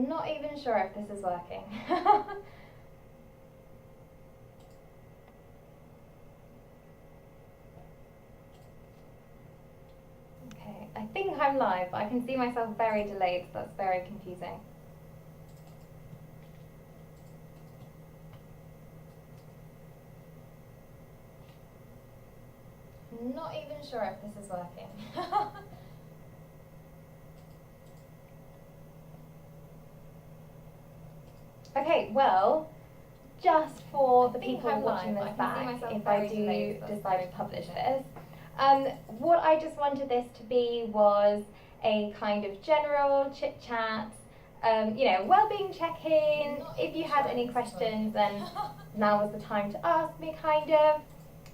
Not even sure if this is working. Okay, I think I'm live, but I can see myself very delayed, so that's very confusing. Not even sure if this is working. Okay, well, just for the people watching this back, if I do decide to publish this, what I just wanted this to be was a kind of general chit-chat, well-being check-in. If you had any questions, then now was the time to ask me, kind of.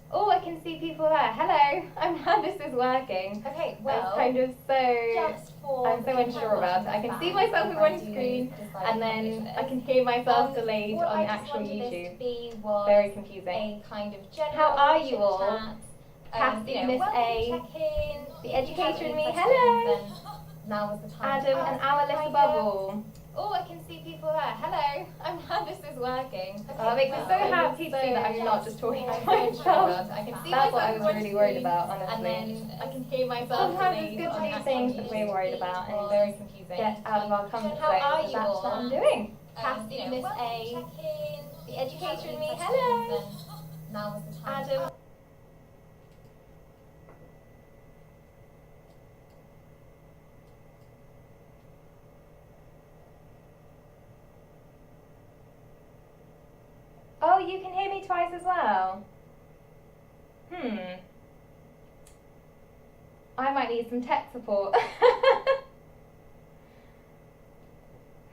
Oh, I can see people there. Hello, I'm glad this is working. Okay, well, kind of I'm so unsure about it. I can see myself in one screen, and then I can hear myself delayed on the actual YouTube. Very confusing. A kind of How are you all? Cassie, Miss A, the educator in me. Hello. Now was the time. Adam and our little bubble. Oh, I can see people there. Hello, I'm glad this is working. Okay, it makes me so happy to see that I'm not just talking to myself. That's what I was really worried about, honestly. And then I can hear myself. Sometimes it's good to do things that we're worried about and very confusing. Get out of our comfort zone. How are you? That's what I'm doing. Cassie, Miss A, the educator in me. Hello. Now was the time. Adam. Oh, you can hear me twice as well? I might need some tech support.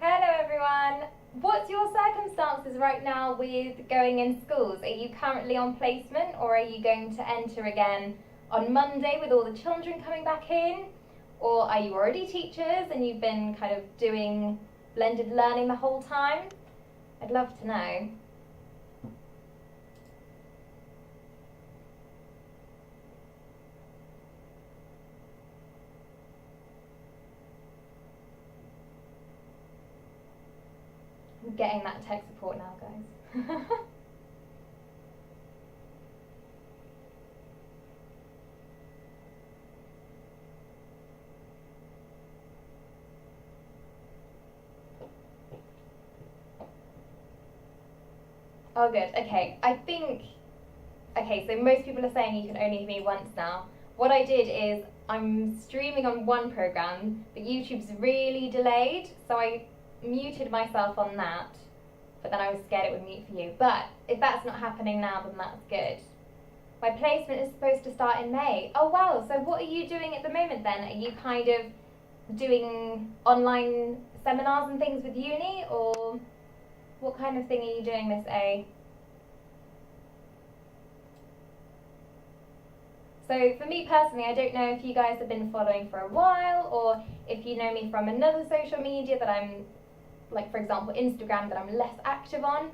Hello everyone. What's your circumstances right now with going in schools? Are you currently on placement, or are you going to enter again on Monday with all the children coming back in? Or are you already teachers and you've been kind of doing blended learning the whole time? I'd love to know. I'm getting that tech support now, guys. Oh, good. Okay. Okay, so most people are saying you can only hear me once now. What I did is I'm streaming on one program, but YouTube's really delayed, so I muted myself on that, but then I was scared it would mute for you. But if that's not happening now, then that's good. My placement is supposed to start in May. Oh wow, so what are you doing at the moment then? Are you kind of doing online seminars and things with uni, or what kind of thing are you doing, Miss A? So for me personally, I don't know if you guys have been following for a while, or if you know me from another social media that I'm, like for example Instagram, that I'm less active on,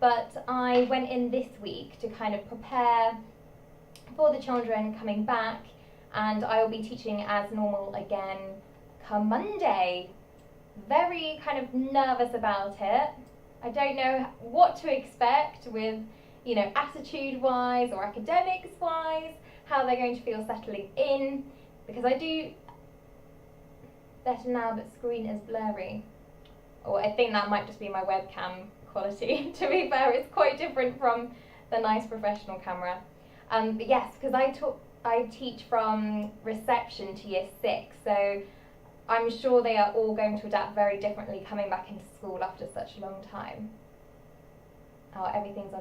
but I went in this week to kind of prepare for the children coming back, and I will be teaching as normal again come Monday. Very kind of nervous about it. I don't know what to expect with, attitude-wise or academics-wise, how they're going to feel settling in, because I do better now, but screen is blurry. Or I think that might just be my webcam quality. To be fair, it's quite different from the nice professional camera. But yes, because I teach from reception to year 6, so I'm sure they are all going to adapt very differently coming back into school after such a long time. Oh, everything's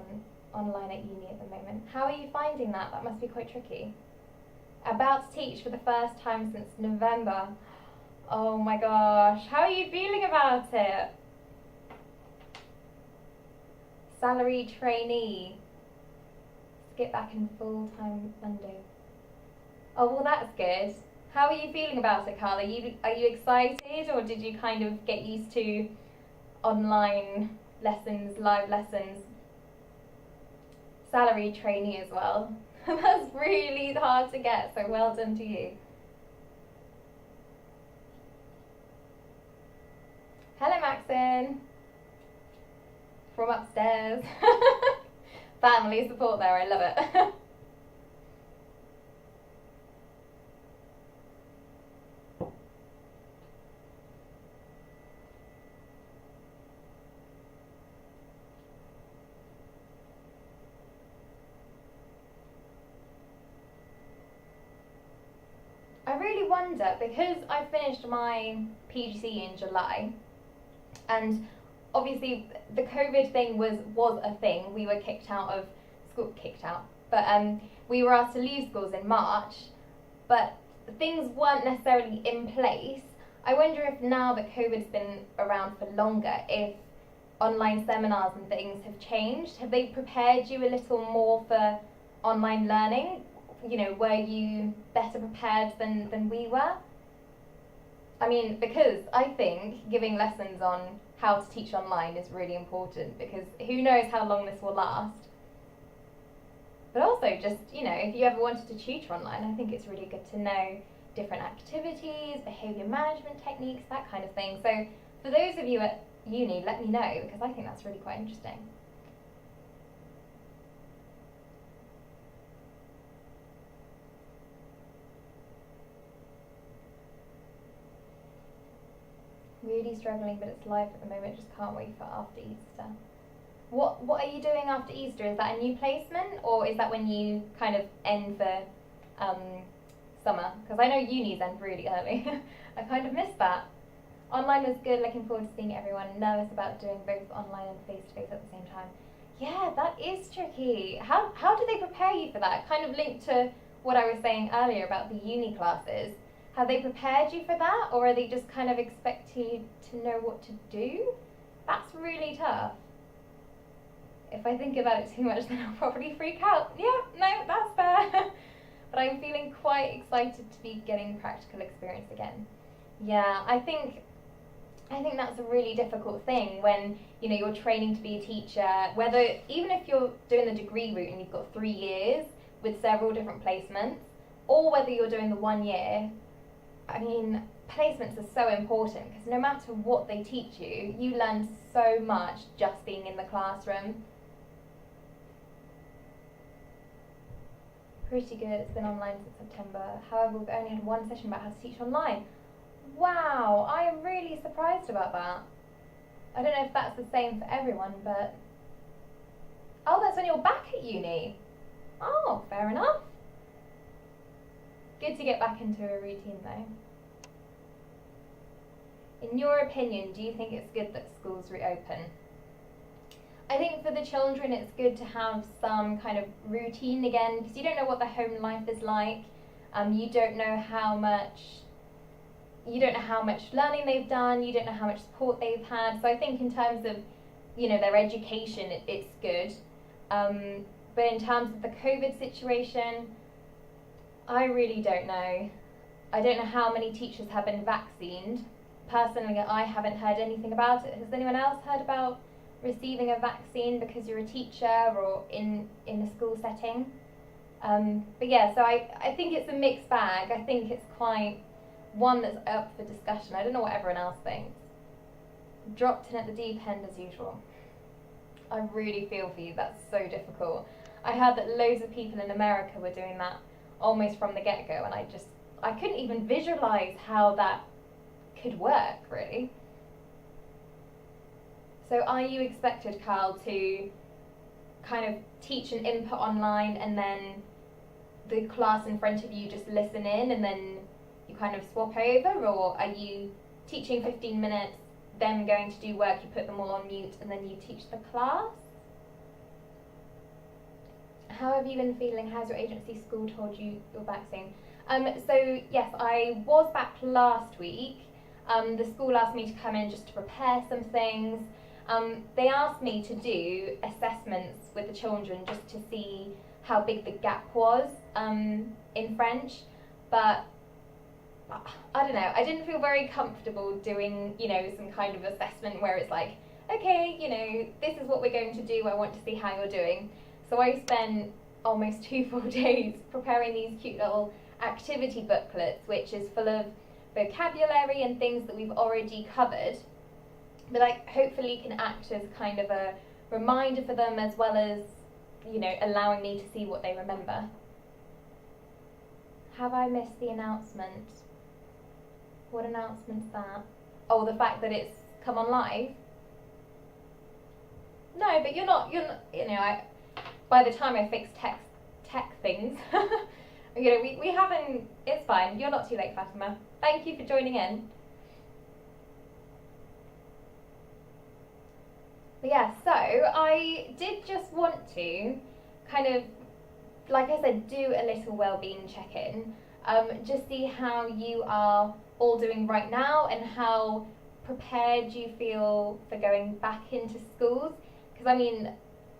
online at uni at the moment. How are you finding that? That must be quite tricky. About to teach for the first time since November. Oh my gosh, how are you feeling about it? Salary trainee. Get back in full-time Monday. Oh, well that's good. How are you feeling about it, Carl? Are you excited, or did you kind of get used to online lessons, live lessons? Salary trainee as well. That's really hard to get, so well done to you. Hello, Maxine. From upstairs. Family support there, I love it. I really wonder, because I finished my PGCE in July, and obviously the COVID thing was a thing. We were kicked out of school, but we were asked to leave schools in March, but things weren't necessarily in place. I wonder if now that COVID's been around for longer, if online seminars and things have changed. Have they prepared you a little more for online learning? You know, were you better prepared than we were? I mean, because I think giving lessons on how to teach online is really important, because who knows how long this will last. But also just, you know, if you ever wanted to tutor online, I think it's really good to know different activities, behaviour management techniques, that kind of thing. So for those of you at uni, let me know, because I think that's really quite interesting. Really struggling, but it's life at the moment. Just can't wait for after Easter. What are you doing after Easter? Is that a new placement, or is that when you kind of end for summer? Because I know unis end really early. I kind of missed that. Online was good. Looking forward to seeing everyone. Nervous about doing both online and face-to-face at the same time. Yeah, that is tricky. How do they prepare you for that? Kind of linked to what I was saying earlier about the uni classes. Have they prepared you for that, or are they just kind of expecting you to know what to do? That's really tough. If I think about it too much, then I'll probably freak out. Yeah, no, that's fair. But I'm feeling quite excited to be getting practical experience again. Yeah, I think that's a really difficult thing when, you know, you're training to be a teacher, whether, even if you're doing the degree route and you've got 3 years with several different placements, or whether you're doing the 1 year. I mean, placements are so important, because no matter what they teach you, you learn so much just being in the classroom. Pretty good. It's been online since September. However, we've only had one session about how to teach online. Wow, I am really surprised about that. I don't know if that's the same for everyone, but... Oh, that's when you're back at uni. Oh, fair enough. Good to get back into a routine though. In your opinion, do you think it's good that schools reopen? I think for the children it's good to have some kind of routine again, because you don't know what their home life is like. You don't know how much learning they've done, you don't know how much support they've had. So I think in terms of, you know, their education, it's good. But in terms of the COVID situation, I really don't know. I don't know how many teachers have been vaccinated. Personally, I haven't heard anything about it. Has anyone else heard about receiving a vaccine because you're a teacher or in a school setting? But yeah, so I think it's a mixed bag. I think it's quite one that's up for discussion. I don't know what everyone else thinks. Dropped in at the deep end as usual. I really feel for you. That's so difficult. I heard that loads of people in America were doing that almost from the get-go, and I couldn't even visualize how that could work, really. So are you expected, Carl, to kind of teach and input online, and then the class in front of you just listen in, and then you kind of swap over? Or are you teaching 15 minutes, them going to do work, you put them all on mute, and then you teach the class? How have you been feeling? Has your agency school told you you're back soon? So yes, I was back last week. The school asked me to come in just to prepare some things. They asked me to do assessments with the children just to see how big the gap was in French, but I don't know, I didn't feel very comfortable doing, you know, some kind of assessment where it's like, okay, you know, this is what we're going to do, I want to see how you're doing. So I spent almost 2 full days preparing these cute little activity booklets, which is full of vocabulary and things that we've already covered. but like hopefully can act as kind of a reminder for them, as well as, you know, allowing me to see what they remember. Have I missed the announcement? What announcement's that? Oh, the fact that it's come on live? No, but you're not, you know, by the time I fix tech things, you know, we haven't, it's fine, you're not too late, Fatima. Thank you for joining in. But yeah, so I did just want to kind of, like I said, do a little wellbeing check-in, just see how you are all doing right now and how prepared you feel for going back into schools. Because I mean,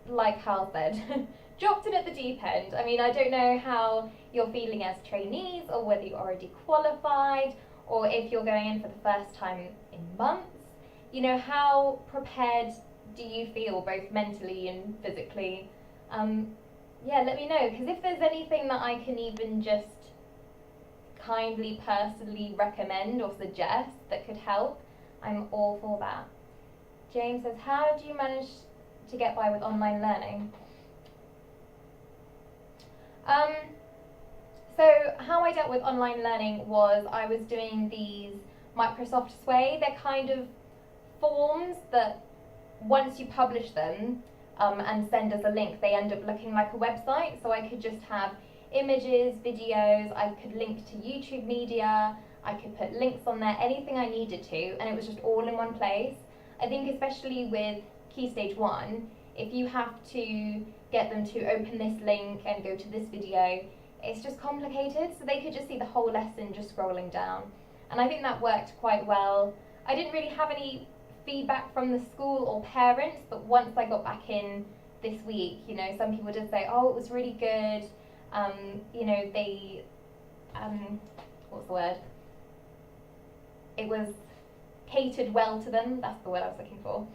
like Hal said, dropped in at the deep end. I mean, I don't know how you're feeling as trainees, or whether you're already qualified, or if you're going in for the first time in months. You know, how prepared do you feel, both mentally and physically? Yeah, let me know, because if there's anything that I can even just kindly, personally recommend or suggest that could help, I'm all for that. James says, how do you manage to get by with online learning? So how I dealt with online learning was I was doing these Microsoft Sway. They're kind of forms that once you publish them and send us a link, they end up looking like a website. So I could just have images, videos, I could link to YouTube media, I could put links on there, anything I needed to, and it was just all in one place. I think especially with Key Stage 1, if you have to get them to open this link and go to this video, it's just complicated, so they could just see the whole lesson just scrolling down. And I think that worked quite well. I didn't really have any feedback from the school or parents, but once I got back in this week, you know, some people did say, oh, it was really good. You know, they, what's the word? It was catered well to them, that's the word I was looking for.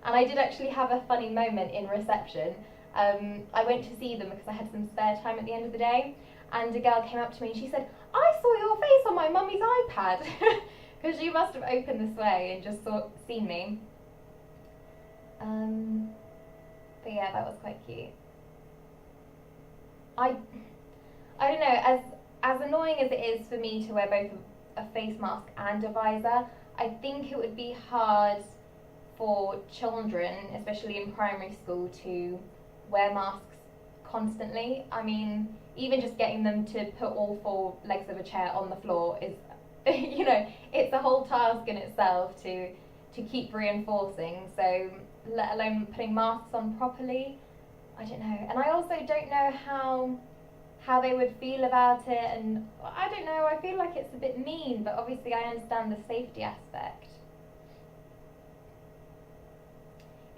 And I did actually have a funny moment in reception. I went to see them because I had some spare time at the end of the day, and a girl came up to me and she said, I saw your face on my mummy's iPad, because she must have opened this way and just seen me. But yeah, that was quite cute. I don't know, as annoying as it is for me to wear both a face mask and a visor, I think it would be hard for children, especially in primary school, to wear masks constantly. I mean, even just getting them to put all 4 legs of a chair on the floor is, you know, it's a whole task in itself to keep reinforcing, so let alone putting masks on properly. I don't know. And I also don't know how they would feel about it, and I don't know, I feel like it's a bit mean, but obviously I understand the safety aspect.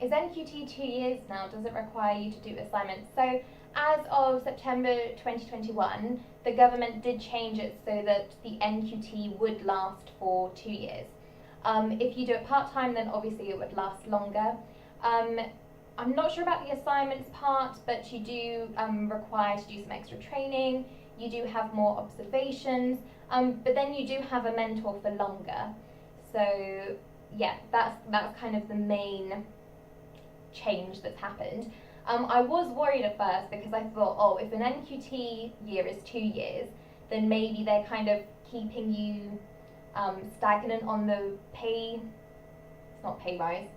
Is NQT 2 years now? Does it require you to do assignments? So as of September 2021, the government did change it so that the NQT would last for 2 years. If you do it part-time, then obviously it would last longer. I'm not sure about the assignments part, but you do require to do some extra training. You do have more observations, but then you do have a mentor for longer. So yeah, that's kind of the main change that's happened. I was worried at first because I thought, oh, if an NQT year is 2 years, then maybe they're kind of keeping you stagnant on the pay, it's not pay rise,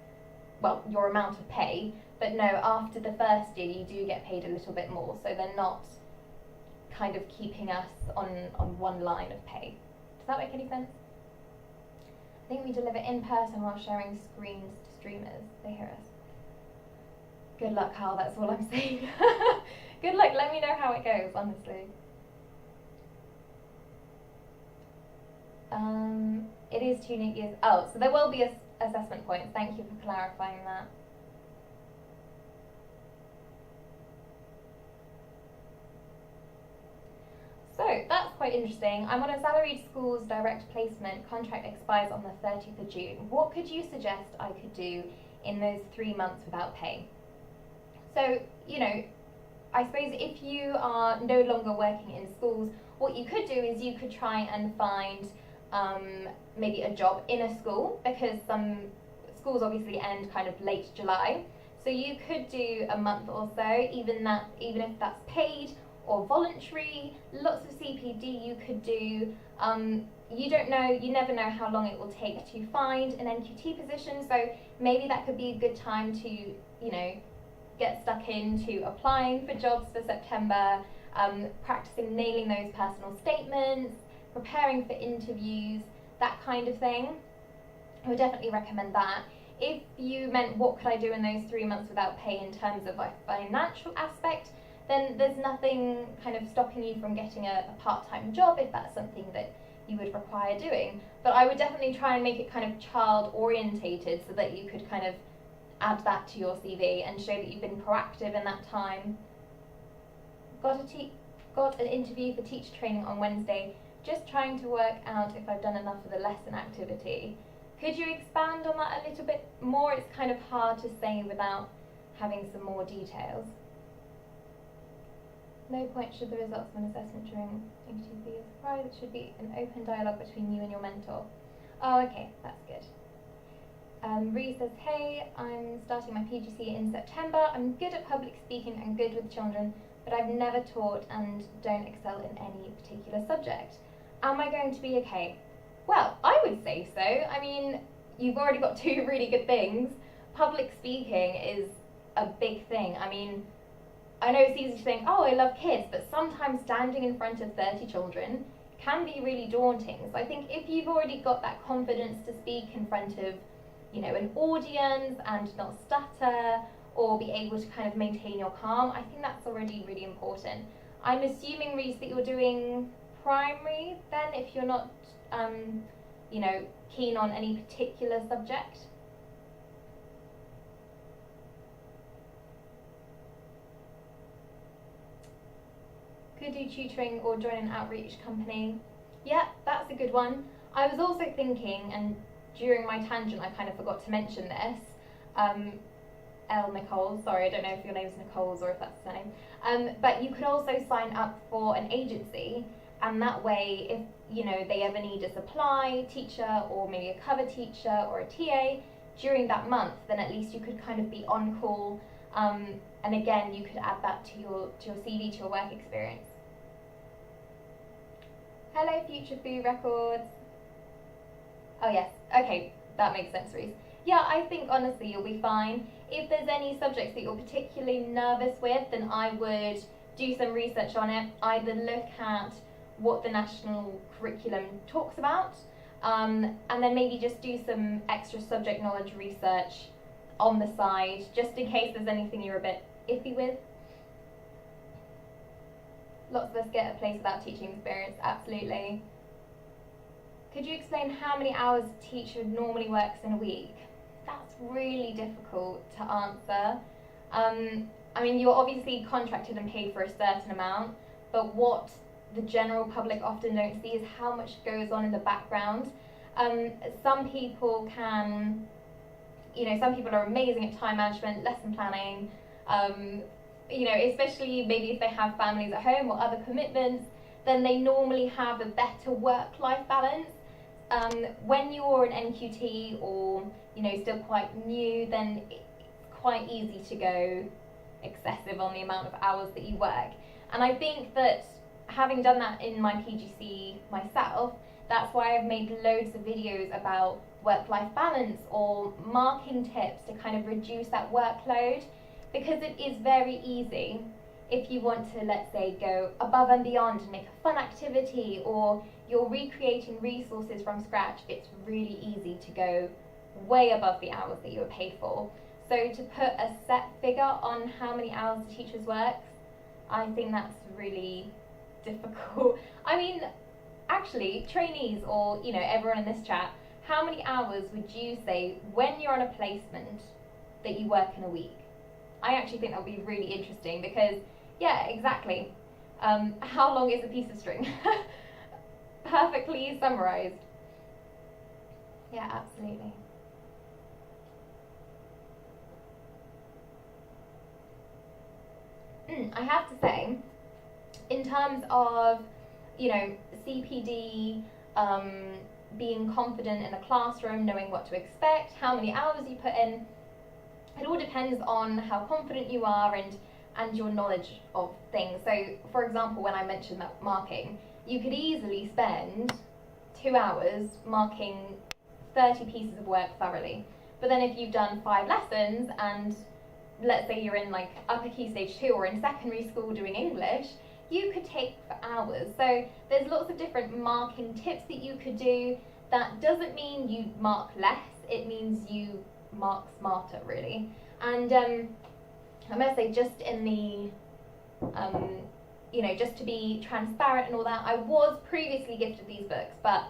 well, your amount of pay, but no, after the first year you do get paid a little bit more, so they're not kind of keeping us on one line of pay. Does that make any sense? I think we deliver in person while sharing screens to streamers. They hear us. Good luck, Hal, that's all I'm saying. Good luck, let me know how it goes, honestly. It is 2 years. Oh, so there will be assessment points. Thank you for clarifying that. So that's quite interesting. I'm on a salaried school's direct placement. Contract expires on the 30th of June. What could you suggest I could do in those 3 months without pay? So, you know, I suppose if you are no longer working in schools, what you could do is you could try and find maybe a job in a school, because some schools obviously end kind of late July. So you could do a month or so, even if that's paid or voluntary. Lots of CPD you could do. You never know how long it will take to find an NQT position, so maybe that could be a good time to, get stuck into applying for jobs for September, practicing nailing those personal statements, preparing for interviews, that kind of thing. I would definitely recommend that. If you meant what could I do in those 3 months without pay in terms of a financial aspect, then there's nothing kind of stopping you from getting a part-time job if that's something that you would require doing. But I would definitely try and make it kind of child-orientated so that you could kind of add that to your CV and show that you've been proactive in that time. Got an interview for teacher training on Wednesday, just trying to work out if I've done enough of the lesson activity. Could you expand on that a little bit more? It's kind of hard to say without having some more details. No point should the results of an assessment during NQT be a surprise. It should be an open dialogue between you and your mentor. Oh, okay, that's good. Ree says, hey, I'm starting my PGCE in September. I'm good at public speaking and good with children, but I've never taught and don't excel in any particular subject. Am I going to be okay? Well, I would say so. I mean, you've already got two really good things. Public speaking is a big thing. I mean, I know it's easy to think, oh, I love kids, but sometimes standing in front of 30 children can be really daunting. So I think if you've already got that confidence to speak in front of, an audience and not stutter or be able to kind of maintain your calm, I think that's already really important. I'm assuming, Reese, that you're doing primary then, if you're not, keen on any particular subject. Could do tutoring or join an outreach company. Yeah, that's a good one. I was also thinking, and during my tangent I kind of forgot to mention this, Nicole, sorry, I don't know if your name's Nicole's or if that's the name, but you could also sign up for an agency, and that way if they ever need a supply teacher or maybe a cover teacher or a TA during that month, then at least you could kind of be on call, and again you could add that to your CV, to your work experience. Hello, Future Food Records. Oh yes, okay, that makes sense, Reese. Yeah, I think honestly you'll be fine. If there's any subjects that you're particularly nervous with, then I would do some research on it. Either look at what the national curriculum talks about, and then maybe just do some extra subject knowledge research on the side, just in case there's anything you're a bit iffy with. Lots of us get a place without teaching experience, absolutely. Could you explain how many hours a teacher normally works in a week? That's really difficult to answer. I mean, you're obviously contracted and paid for a certain amount, but what the general public often don't see is how much goes on in the background. Some people can, some people are amazing at time management, lesson planning, especially maybe if they have families at home or other commitments, then they normally have a better work-life balance. When you're an NQT or, still quite new, then it's quite easy to go excessive on the amount of hours that you work. And I think that having done that in my PGCE myself, that's why I've made loads of videos about work-life balance or marking tips to kind of reduce that workload, because it is very easy if you want to, let's say, go above and beyond and make a fun activity, or you're recreating resources from scratch, it's really easy to go way above the hours that you were paid for. So to put a set figure on how many hours the teachers work, I think that's really difficult. I mean, actually, trainees or, everyone in this chat, how many hours would you say when you're on a placement that you work in a week? I actually think that would be really interesting because, yeah, exactly. How long is a piece of string? Perfectly summarised. Yeah, absolutely. I have to say, in terms of, CPD, being confident in the classroom, knowing what to expect, how many hours you put in. It all depends on how confident you are and your knowledge of things. So, for example, when I mentioned that marking, you could easily spend 2 hours marking 30 pieces of work thoroughly. But then if you've done 5 lessons and let's say you're in like upper key stage 2 or in secondary school doing English, you could take for hours. So there's lots of different marking tips that you could do. That doesn't mean you mark less, it means you mark smarter, really. And I must say, just in the just to be transparent and all that, I was previously gifted these books, but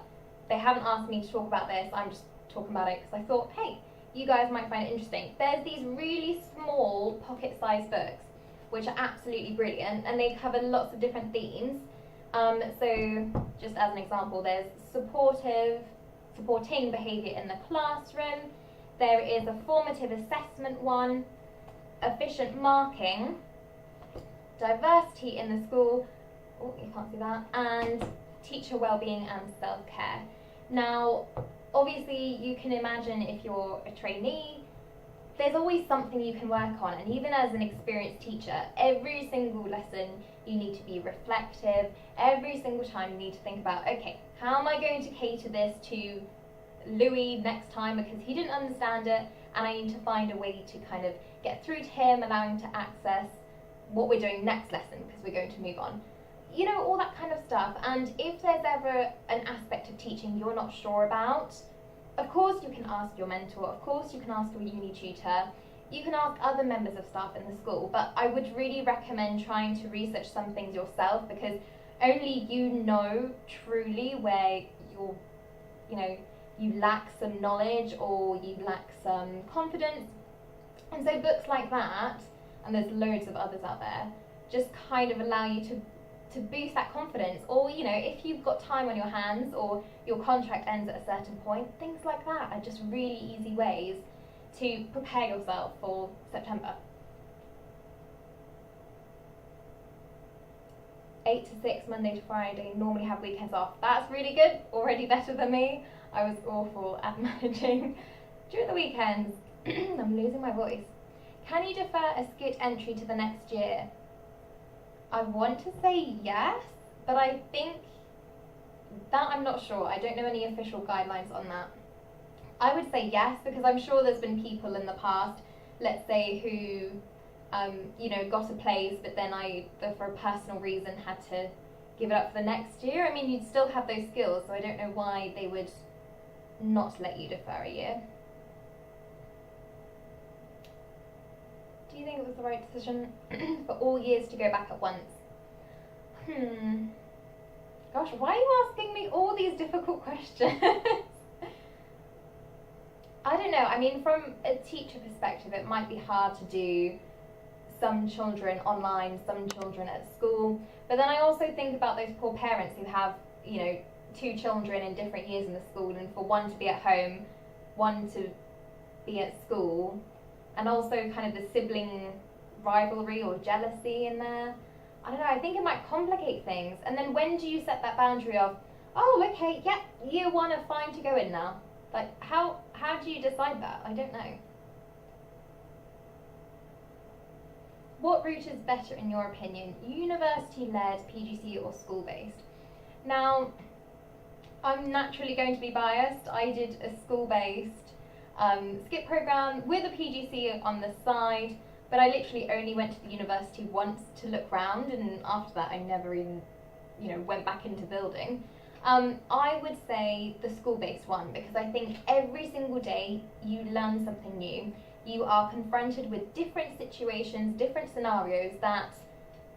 they haven't asked me to talk about this. I'm just talking about it because I thought, hey, you guys might find it interesting. There's these really small pocket-sized books which are absolutely brilliant, and they cover lots of different themes. So just as an example, there's supporting behaviour in the classroom, there is a formative assessment one, efficient marking, diversity in the school, oh, you can't see that, and teacher wellbeing and self-care. Now, obviously, you can imagine if you're a trainee, there's always something you can work on, and even as an experienced teacher, every single lesson you need to be reflective. Every single time you need to think about, okay, how am I going to cater this to Louis next time because he didn't understand it, and I need to find a way to kind of get through to him, allow him to access what we're doing next lesson because we're going to move on. You know, all that kind of stuff. And if there's ever an aspect of teaching you're not sure about, of course you can ask your mentor, of course you can ask your uni tutor, you can ask other members of staff in the school, but I would really recommend trying to research some things yourself, because only you know truly where you lack some knowledge or you lack some confidence. And so books like that, and there's loads of others out there, just kind of allow you to boost that confidence. Or, you know, if you've got time on your hands or your contract ends at a certain point, things like that are just really easy ways to prepare yourself for September. 8 to 6, Monday to Friday, normally have weekends off. That's really good, already better than me. I was awful at managing during the weekends. I'm losing my voice. Can you defer a skit entry to the next year? I want to say yes, but I think that I'm not sure. I don't know any official guidelines on that. I would say yes, because I'm sure there's been people in the past, let's say, who got a place, but then for a personal reason, had to give it up for the next year. I mean, you'd still have those skills, so I don't know why they would not let you defer a year. Do you think it was the right decision for all years to go back at once? Gosh, why are you asking me all these difficult questions? I don't know. I mean, from a teacher perspective, it might be hard to do some children online, some children at school. But then I also think about those poor parents who have, 2 children in different years in the school, and for one to be at home, one to be at school, and also kind of the sibling rivalry or jealousy in there. I don't know, I think it might complicate things. And then when do you set that boundary of, oh, okay, yep, year 1 are fine to go in now? Like, how do you decide that? I don't know. What route is better in your opinion? University-led, PGCE, or school-based? Now, I'm naturally going to be biased. I did a school-based skip program with a PGCE on the side, but I literally only went to the university once to look round, and after that I never even, went back into building. I would say the school-based one, because I think every single day you learn something new. You are confronted with different situations, different scenarios that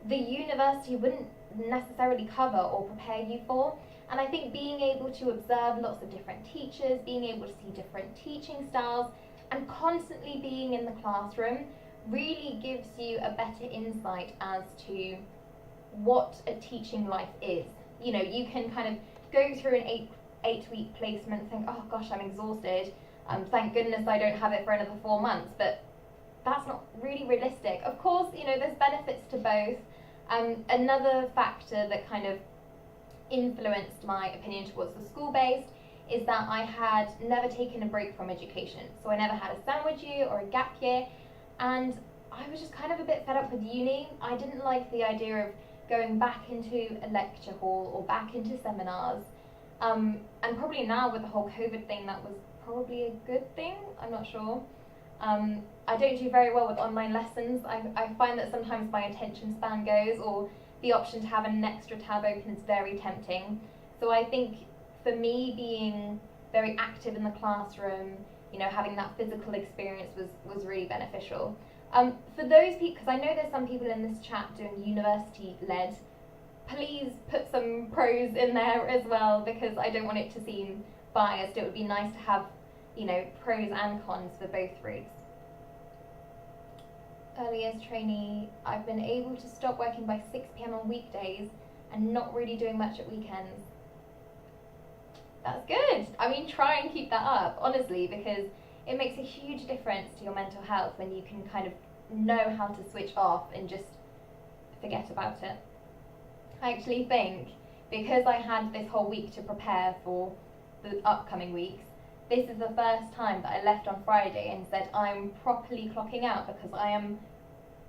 the university wouldn't necessarily cover or prepare you for. And I think being able to observe lots of different teachers, being able to see different teaching styles, and constantly being in the classroom really gives you a better insight as to what a teaching life is. You can kind of go through an eight-week placement and think, oh gosh, I'm exhausted. Thank goodness I don't have it for another 4 months, but that's not really realistic. Of course, there's benefits to both. Another factor that kind of influenced my opinion towards the school-based is that I had never taken a break from education. So I never had a sandwich year or a gap year, and I was just kind of a bit fed up with uni. I didn't like the idea of going back into a lecture hall or back into seminars. And probably now with the whole COVID thing, that was probably a good thing, I'm not sure. I don't do very well with online lessons. I find that sometimes my attention span goes, or the option to have an extra tab open is very tempting. So I think for me, being very active in the classroom, you know, having that physical experience was really beneficial. For those people, because I know there's some people in this chat doing university-led, please put some pros in there as well, because I don't want it to seem biased. It would be nice to have, you know, pros and cons for both routes. Early years trainee, I've been able to stop working by 6 p.m. on weekdays and not really doing much at weekends. That's good. I mean, try and keep that up, honestly, because it makes a huge difference to your mental health when you can kind of know how to switch off and just forget about it. I actually think, because I had this whole week to prepare for the upcoming weeks, this is the first time that I left on Friday and said I'm properly clocking out, because I am,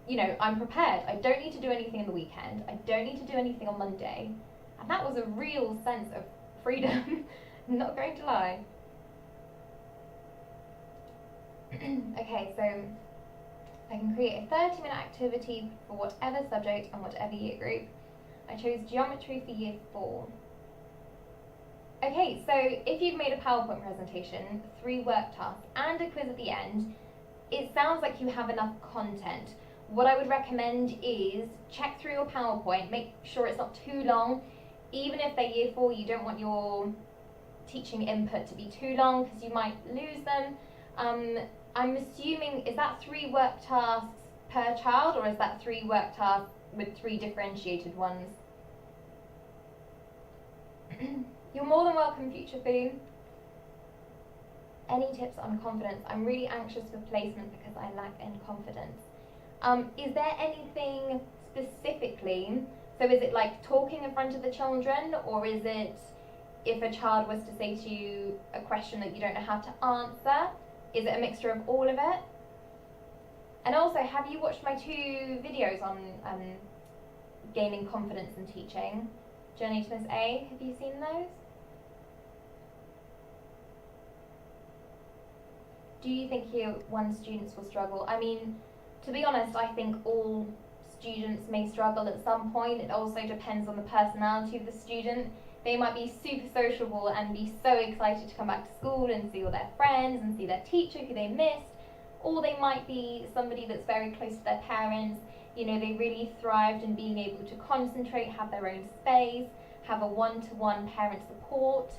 you know, I'm prepared. I don't need to do anything on the weekend. I don't need to do anything on Monday. And that was a real sense of freedom. Not going to lie. Okay, so I can create a 30-minute activity for whatever subject and whatever year group. I chose geometry for year 4. Okay, so if you've made a PowerPoint presentation, 3 work tasks, and a quiz at the end, it sounds like you have enough content. What I would recommend is check through your PowerPoint, make sure it's not too long. Even if they're year 4, you don't want your teaching input to be too long because you might lose them. I'm assuming, is that 3 work tasks per child, or is that 3 work tasks with 3 differentiated ones? You're more than welcome, Future Foo. Any tips on confidence? I'm really anxious for placement because I lack in confidence. Is there anything specifically? So is it like talking in front of the children, or is it if a child was to say to you a question that you don't know how to answer? Is it a mixture of all of it? And also, have you watched my 2 videos on gaining confidence in teaching? Journey to Miss A, have you seen those? Do you think year 1 students will struggle? I mean, to be honest, I think all students may struggle at some point. It also depends on the personality of the student. They might be super sociable and be so excited to come back to school and see all their friends and see their teacher who they missed. Or they might be somebody that's very close to their parents. You know, they really thrived in being able to concentrate, have their own space, have a one-to-one parent support.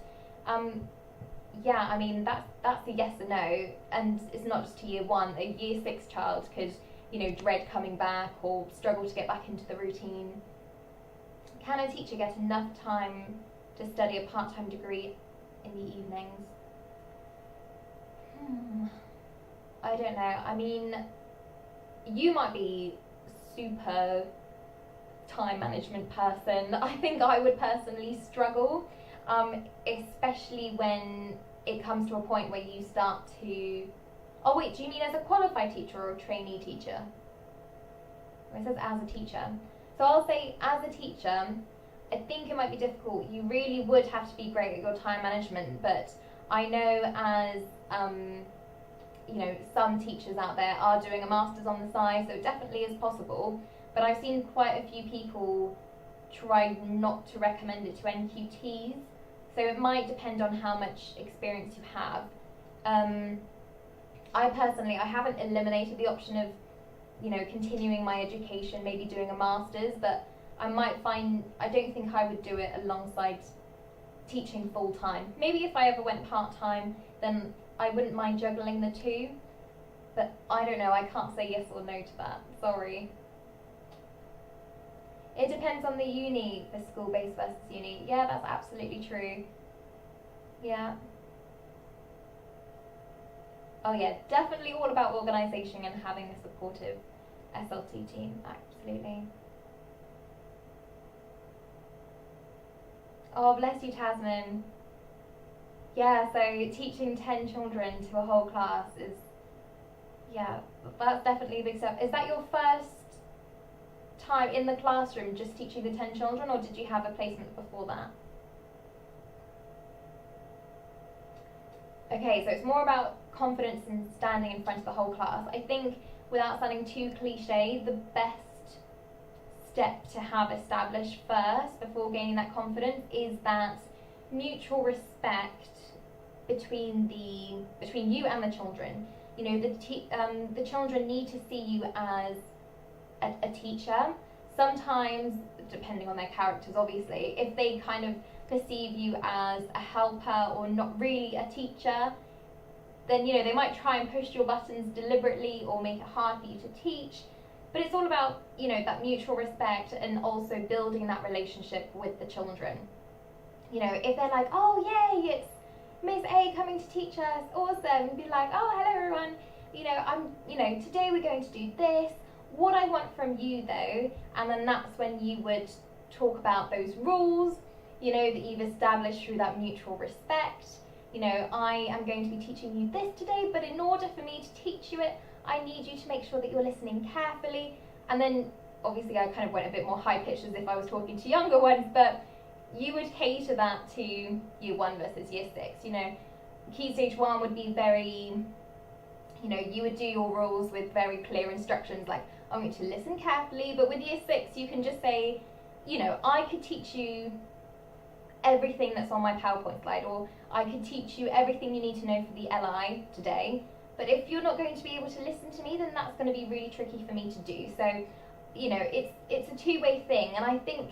Yeah, I mean, that's a yes or no. And it's not just to year 1. A year 6 child could, you know, dread coming back or struggle to get back into the routine. Can a teacher get enough time to study a part-time degree in the evenings? I don't know. I mean, you might be super time management person. I think I would personally struggle, especially when it comes to a point where you start to... Oh wait, do you mean as a qualified teacher or a trainee teacher? It says as a teacher. So I'll say as a teacher, I think it might be difficult. You really would have to be great at your time management, but I know as you know, some teachers out there are doing a master's on the side, so it definitely is possible. But I've seen quite a few people try not to recommend it to NQTs, so it might depend on how much experience you have. I personally, I haven't eliminated the option of, you know, continuing my education, maybe doing a master's, but I might find, I don't think I would do it alongside teaching full time. Maybe if I ever went part-time, then I wouldn't mind juggling the 2, but I don't know, I can't say yes or no to that, sorry. It depends on the uni, the school-based versus uni. Yeah, that's absolutely true. Yeah. Oh yeah, definitely all about organisation and having a supportive SLT team, absolutely. Oh, bless you, Tasman. Yeah, so teaching 10 children to a whole class is, yeah, that's definitely a big step. Is that your first time in the classroom just teaching the 10 children, or did you have a placement before that? Okay, so it's more about confidence in standing in front of the whole class. I think, without sounding too cliche, the best step to have established first before gaining that confidence is that mutual respect between you and the children. You know, the children need to see you as a teacher. Sometimes, depending on their characters obviously, if they kind of perceive you as a helper or not really a teacher, then, you know, they might try and push your buttons deliberately or make it hard for you to teach. But it's all about, you know, that mutual respect and also building that relationship with the children. You know, if they're like, oh yay, it's Miss A coming to teach us, awesome, and be like, oh hello everyone, today we're going to do this. What I want from you though, and then that's when you would talk about those rules, you know, that you've established through that mutual respect. You know, I am going to be teaching you this today, but in order for me to teach you it, I need you to make sure that you're listening carefully. And then obviously I kind of went a bit more high pitched as if I was talking to younger ones, but you would cater that to year 1 versus year 6. You know, Key Stage 1 would be very, you know, you would do your rules with very clear instructions like, I'm going to listen carefully. But with year 6, you can just say, you know, I could teach you everything that's on my PowerPoint slide, or I could teach you everything you need to know for the LI today. But if you're not going to be able to listen to me, then that's going to be really tricky for me to do. So, you know, it's a two-way thing. And I think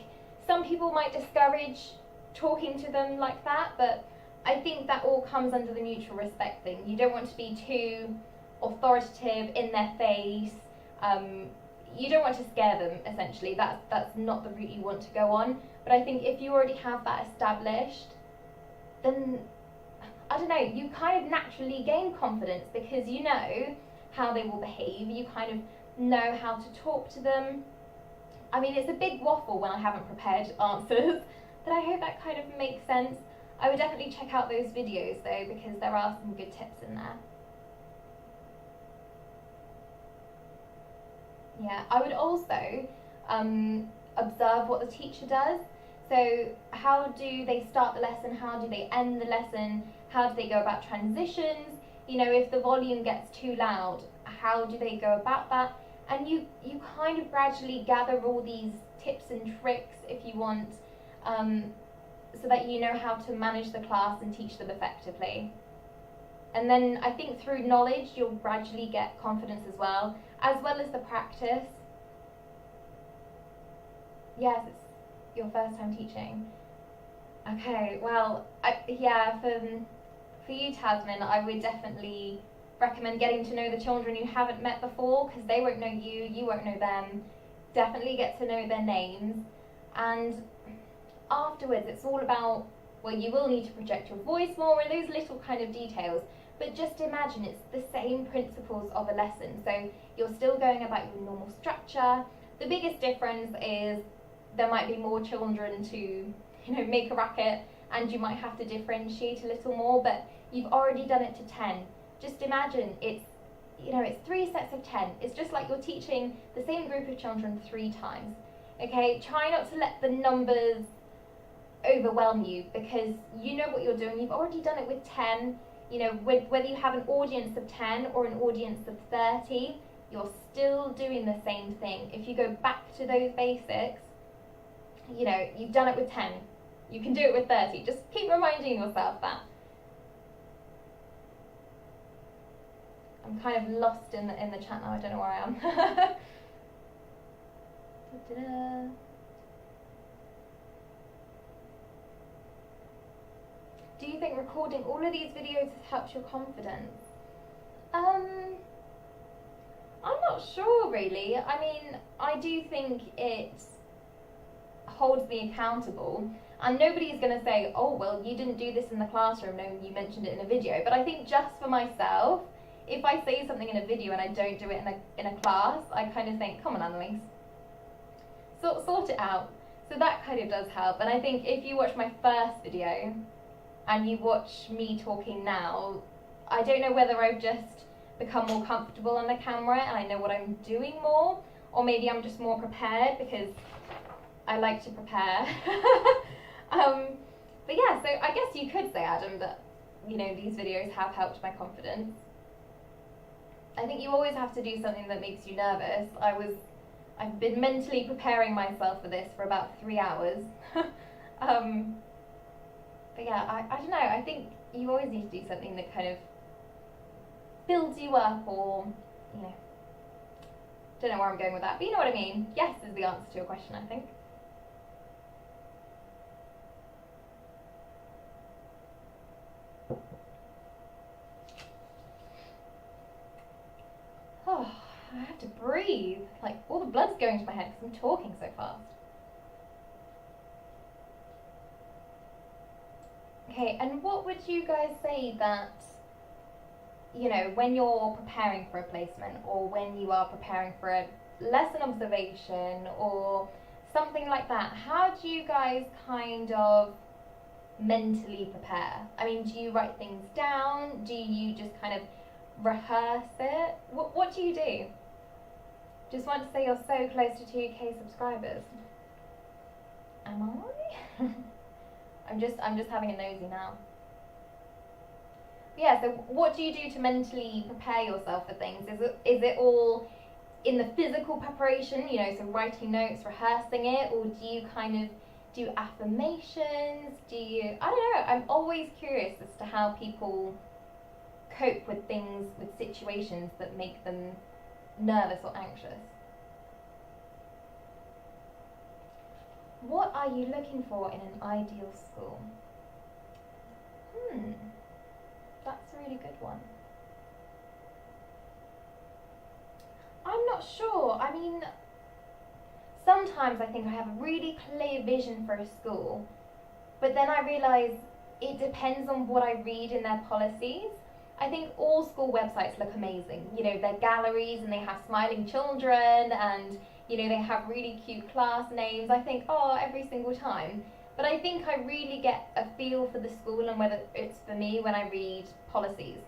some people might discourage talking to them like that, but I think that all comes under the mutual respect thing. You don't want to be too authoritative, in their face. You don't want to scare them, essentially. That's not the route you want to go on. But I think if you already have that established, then, I don't know, you kind of naturally gain confidence because you know how they will behave. You kind of know how to talk to them. I mean, it's a big waffle when I haven't prepared answers, but I hope that kind of makes sense. I would definitely check out those videos though, because there are some good tips in there. Yeah, I would also observe what the teacher does. So how do they start the lesson? How do they end the lesson? How do they go about transitions? You know, if the volume gets too loud, how do they go about that? And you kind of gradually gather all these tips and tricks, if you want, so that you know how to manage the class and teach them effectively. And then I think through knowledge, you'll gradually get confidence as well as the practice. Yes, it's your first time teaching. Okay, well, for you, Tasman, I would definitely recommend getting to know the children you haven't met before, because they won't know you, you won't know them. Definitely get to know their names. And afterwards, it's all about, well, you will need to project your voice more and those little kind of details. But just imagine it's the same principles of a lesson. So you're still going about your normal structure. The biggest difference is there might be more children to, you know, make a racket, and you might have to differentiate a little more, but you've already done it to 10. Just imagine it's 3 sets of 10. It's just like you're teaching the same group of children 3 times. Okay, try not to let the numbers overwhelm you, because you know what you're doing. You've already done it with 10. You know, whether you have an audience of 10 or an audience of 30, you're still doing the same thing. If you go back to those basics, you know, you've done it with 10. You can do it with 30. Just keep reminding yourself that. I'm kind of lost in the chat now. I don't know where I am. Da-da-da. Do you think recording all of these videos has helped your confidence? I'm not sure really. I mean, I do think it holds me accountable, and nobody's going to say, oh well, you didn't do this in the classroom, no, you mentioned it in a video. But I think just for myself, if I say something in a video and I don't do it in a class, I kind of think, come on Annalise, sort it out. So that kind of does help. And I think if you watch my first video, and you watch me talking now, I don't know whether I've just become more comfortable on the camera and I know what I'm doing more, or maybe I'm just more prepared because I like to prepare. But yeah, so I guess you could say, Adam, that, you know, these videos have helped my confidence. I think you always have to do something that makes you nervous. I've been mentally preparing myself for this for about 3 hours. But yeah, I don't know, I think you always need to do something that kind of builds you up, or, you know, don't know where I'm going with that, but you know what I mean. Yes is the answer to your question, I think. Oh, I have to breathe. Like, all the blood's going to my head because I'm talking so fast. Okay, and what would you guys say that, you know, when you're preparing for a placement, or when you are preparing for a lesson observation or something like that, how do you guys kind of mentally prepare? I mean, do you write things down? Do you just kind of rehearse it? What do you do? Just want to say you're so close to 2K subscribers. Am I? I'm just having a nosy now. Yeah, so what do you do to mentally prepare yourself for things? Is it all in the physical preparation, you know, so writing notes, rehearsing it, or do you kind of do affirmations? Do you, I don't know, I'm always curious as to how people cope with things, with situations that make them nervous or anxious. What are you looking for in an ideal school? That's a really good one. I'm not sure. I mean, sometimes I think I have a really clear vision for a school, but then I realise it depends on what I read in their policies. I think all school websites look amazing. You know, they're galleries and they have smiling children and, you know, they have really cute class names. I think, oh, every single time. But I think I really get a feel for the school and whether it's for me when I read policies.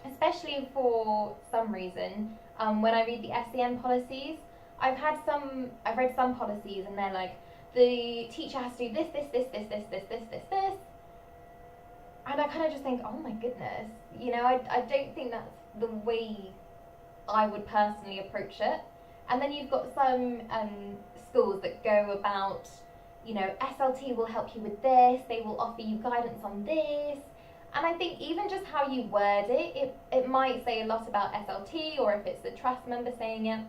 Especially for some reason, when I read the SEN policies, I've read some policies and they're like, the teacher has to do this, and I kind of just think, oh my goodness, you know, I don't think that's the way I would personally approach it. And then you've got some schools that go about, you know, SLT will help you with this, they will offer you guidance on this. And I think even just how you word it might say a lot about SLT, or if it's the trust member saying it.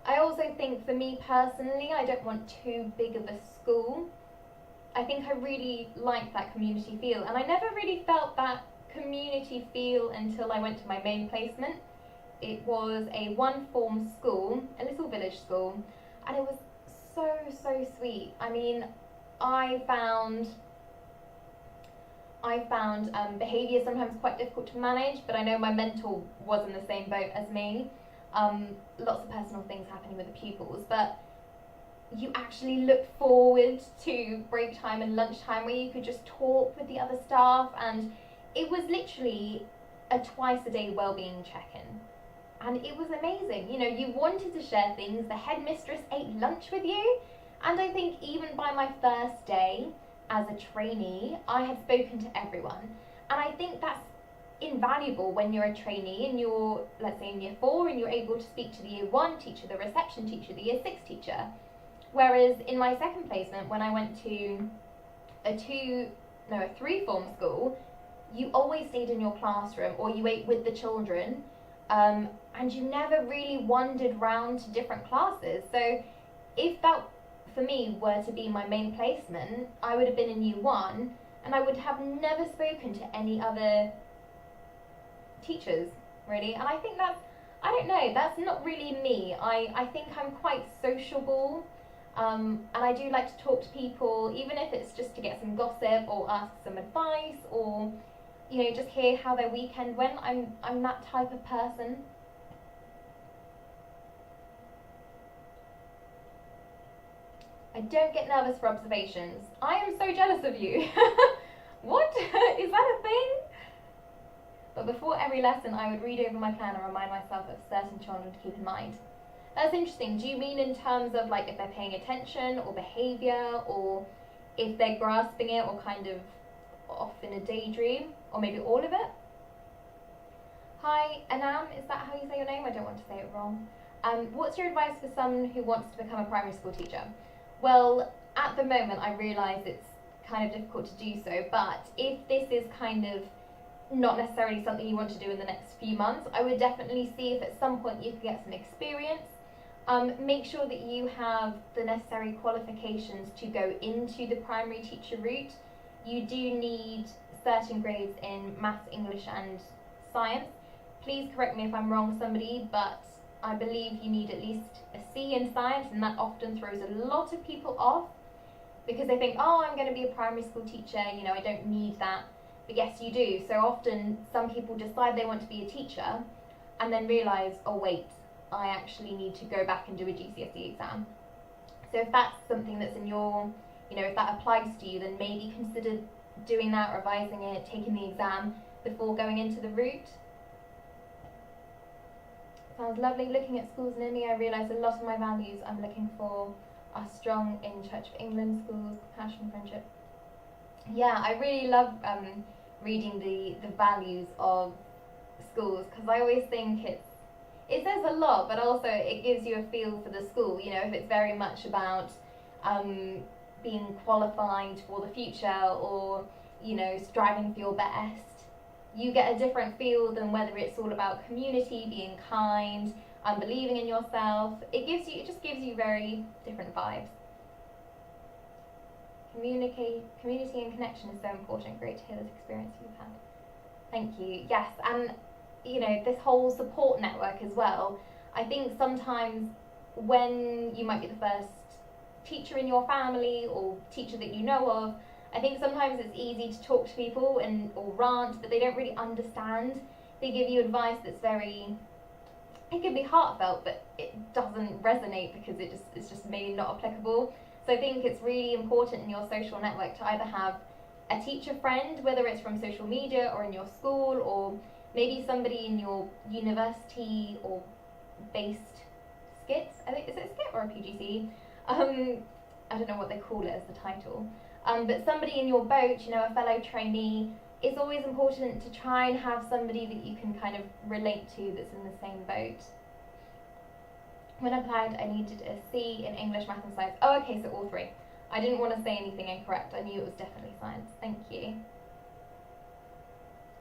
I also think for me personally, I don't want too big of a school. I think I really like that community feel, and I never really felt that community feel until I went to my main placement. It was a one-form school, a little village school, and it was so sweet. I mean, I found behaviour sometimes quite difficult to manage, but I know my mentor was in the same boat as me. Lots of personal things happening with the pupils, but you actually look forward to break time and lunchtime where you could just talk with the other staff, and it was literally a twice-a-day wellbeing check-in. And it was amazing. You know, you wanted to share things. The headmistress ate lunch with you. And I think even by my first day as a trainee, I had spoken to everyone. And I think that's invaluable when you're a trainee and you're, let's say in year 4, and you're able to speak to the year 1 teacher, the reception teacher, the year 6 teacher. Whereas in my second placement, when I went to a 3-form school, you always stayed in your classroom or you ate with the children. And you never really wandered round to different classes. So if that, for me, were to be my main placement, I would have been in year 1, and I would have never spoken to any other teachers, really. And I think that's, I don't know, that's not really me. I think I'm quite sociable, and I do like to talk to people, even if it's just to get some gossip or ask some advice, or, you know, just hear how their weekend went. I'm that type of person. I don't get nervous for observations. I am so jealous of you. but before every lesson I would read over my plan and remind myself of certain children to keep in mind. That's interesting. Do you mean in terms of like if they're paying attention or behaviour, or if they're grasping it or kind of off in a daydream, or maybe all of it? Hi, Anam, is that how you say your name? I don't want to say it wrong. What's your advice for someone who wants to become a primary school teacher? Well, at the moment I realise it's kind of difficult to do so, but if this is kind of not necessarily something you want to do in the next few months, I would definitely see if at some point you can get some experience. Make sure that you have the necessary qualifications to go into the primary teacher route. You do need certain grades in maths, English and science. Please correct me if I'm wrong, somebody, but I believe you need at least a C in science, and that often throws a lot of people off because they think, oh, I'm going to be a primary school teacher, you know, I don't need that. But yes, you do. So often some people decide they want to be a teacher and then realise, oh wait, I actually need to go back and do a GCSE exam. So if that's something that's in your, you know, if that applies to you, then maybe consider doing that, revising it, taking the exam before going into the route. Sounds lovely. Looking at schools in India, I realise a lot of my values I'm looking for are strong in Church of England schools, compassion, friendship. Yeah, I really love reading the values of schools, because I always think it says a lot, but also it gives you a feel for the school. You know, if it's very much about being qualifying for the future, or, you know, striving for your best, you get a different feel than whether it's all about community, being kind, believing in yourself. It just gives you very different vibes. Community and connection is so important. Great to hear this experience you've had. Thank you. Yes, and you know, this whole support network as well. I think sometimes when you might be the first teacher in your family or teacher that you know of, I think sometimes it's easy to talk to people or rant, but they don't really understand. They give you advice that's it can be heartfelt, but it doesn't resonate because it's just maybe not applicable. So I think it's really important in your social network to either have a teacher friend, whether it's from social media or in your school, or maybe somebody in your university or based skit. I think, is it a skit or a PGCE? I don't know what they call it as the title. But somebody in your boat, you know, a fellow trainee. It's always important to try and have somebody that you can kind of relate to that's in the same boat. When I applied, I needed a C in English, math and science. Oh, okay, so all three. I didn't want to say anything incorrect. I knew it was definitely science. Thank you.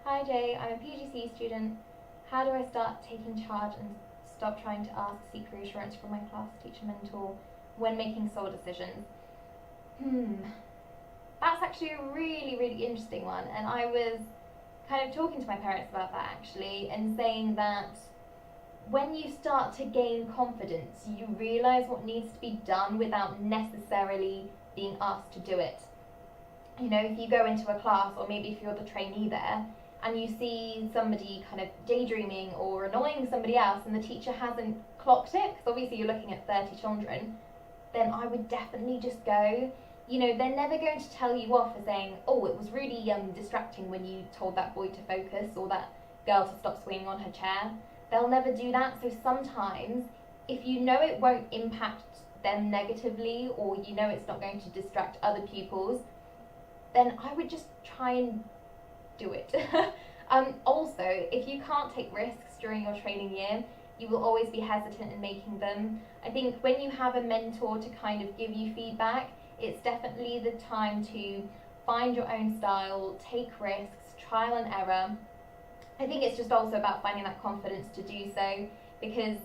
Hi Jay, I'm a PGCE student. How do I start taking charge and stop trying to seek reassurance from my class teacher mentor when making sole decisions? That's actually a really, really interesting one, and I was kind of talking to my parents about that actually, and saying that when you start to gain confidence, you realise what needs to be done without necessarily being asked to do it. You know, if you go into a class, or maybe if you're the trainee there, and you see somebody kind of daydreaming or annoying somebody else, and the teacher hasn't clocked it, because obviously you're looking at 30 children, then I would definitely just go. You know, they're never going to tell you off for saying, oh, it was really distracting when you told that boy to focus or that girl to stop swinging on her chair. They'll never do that. So sometimes, if you know it won't impact them negatively, or you know it's not going to distract other pupils, then I would just try and do it. Also, if you can't take risks during your training year, you will always be hesitant in making them. I think when you have a mentor to kind of give you feedback, it's definitely the time to find your own style, take risks, trial and error. I think it's just also about finding that confidence to do so, because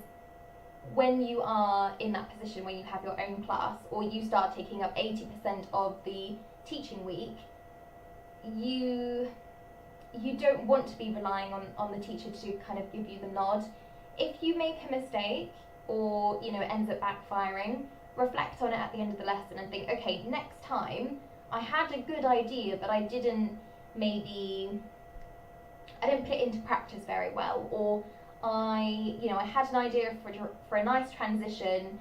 when you are in that position where you have your own class, or you start taking up 80% of the teaching week, you don't want to be relying on the teacher to kind of give you the nod. If you make a mistake, or you know, it ends up backfiring, reflect on it at the end of the lesson and think, okay, next time I had a good idea, but I didn't put it into practice very well, or I had an idea for a nice transition.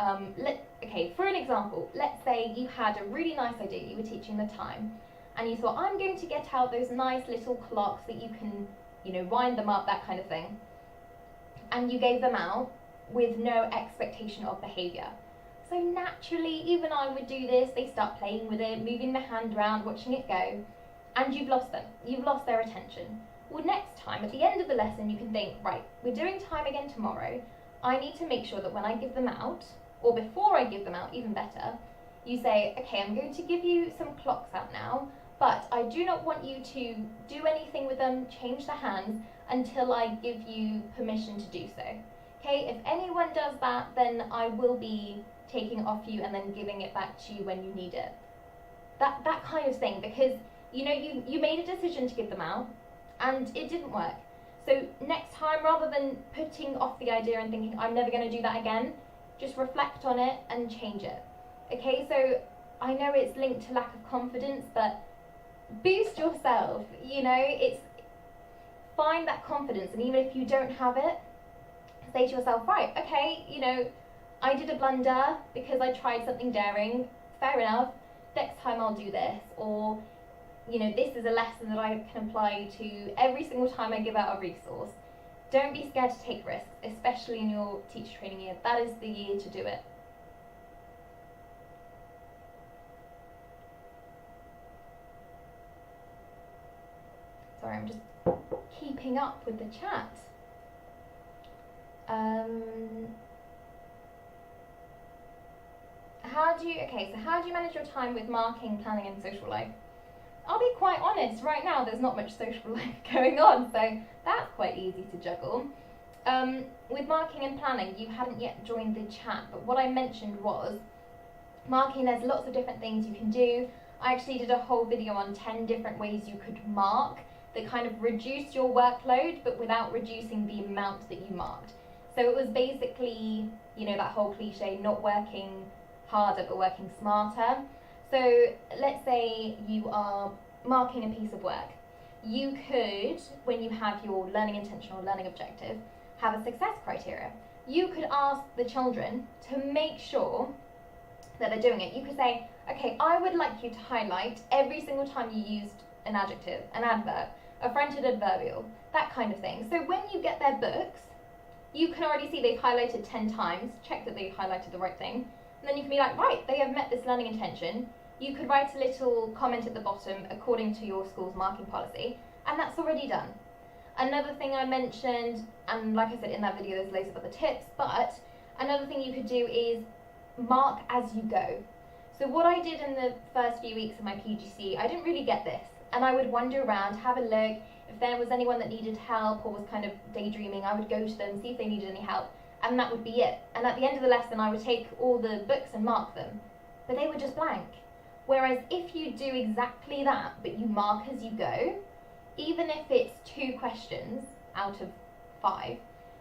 Okay, for an example, let's say you had a really nice idea, you were teaching the time, and you thought, I'm going to get out those nice little clocks that you can, wind them up, that kind of thing. And you gave them out with no expectation of behaviour. So naturally, even I would do this, they start playing with it, moving their hand around, watching it go, and you've lost them. You've lost their attention. Well, next time, at the end of the lesson, you can think, right, we're doing time again tomorrow. I need to make sure that when I give them out, or before I give them out, even better, you say, okay, I'm going to give you some clocks out now, but I do not want you to do anything with them, change the hands, until I give you permission to do so. Okay, if anyone does that, then I will be taking it off you and then giving it back to you when you need it. That kind of thing, because you made a decision to give them out and it didn't work. So next time, rather than putting off the idea and thinking I'm never going to do that again, just reflect on it and change it. Okay, so I know it's linked to lack of confidence, but boost yourself. It's find that confidence, and even if you don't have it, say to yourself, right, okay, I did a blunder because I tried something daring, fair enough, next time I'll do this, or this is a lesson that I can apply to every single time I give out a resource. Don't be scared to take risks, especially in your teacher training year. That is the year to do it. Sorry, I'm just keeping up with the chat. How do you manage your time with marking, planning and social life? I'll be quite honest, right now there's not much social life going on, so that's quite easy to juggle. With marking and planning, you hadn't yet joined the chat, but what I mentioned was marking, there's lots of different things you can do. I actually did a whole video on 10 different ways you could mark that kind of reduce your workload, but without reducing the amount that you marked. So it was basically, that whole cliche, not working harder, but working smarter. So let's say you are marking a piece of work. You could, when you have your learning intention or learning objective, have a success criteria. You could ask the children to make sure that they're doing it. You could say, okay, I would like you to highlight every single time you used an adjective, an adverb, a fronted adverbial, that kind of thing. So when you get their books, you can already see they've highlighted 10 times, check that they've highlighted the right thing, and then you can be like, right, they have met this learning intention. You could write a little comment at the bottom according to your school's marking policy, and that's already done. Another thing I mentioned, and like I said in that video, there's loads of other tips, but another thing you could do is mark as you go. So what I did in the first few weeks of my PGCE, I didn't really get this, and I would wander around, have a look. If there was anyone that needed help or was kind of daydreaming, I would go to them, see if they needed any help, and that would be it. And at the end of the lesson, I would take all the books and mark them, but they were just blank. Whereas if you do exactly that, but you mark as you go, even if it's 2 questions out of 5,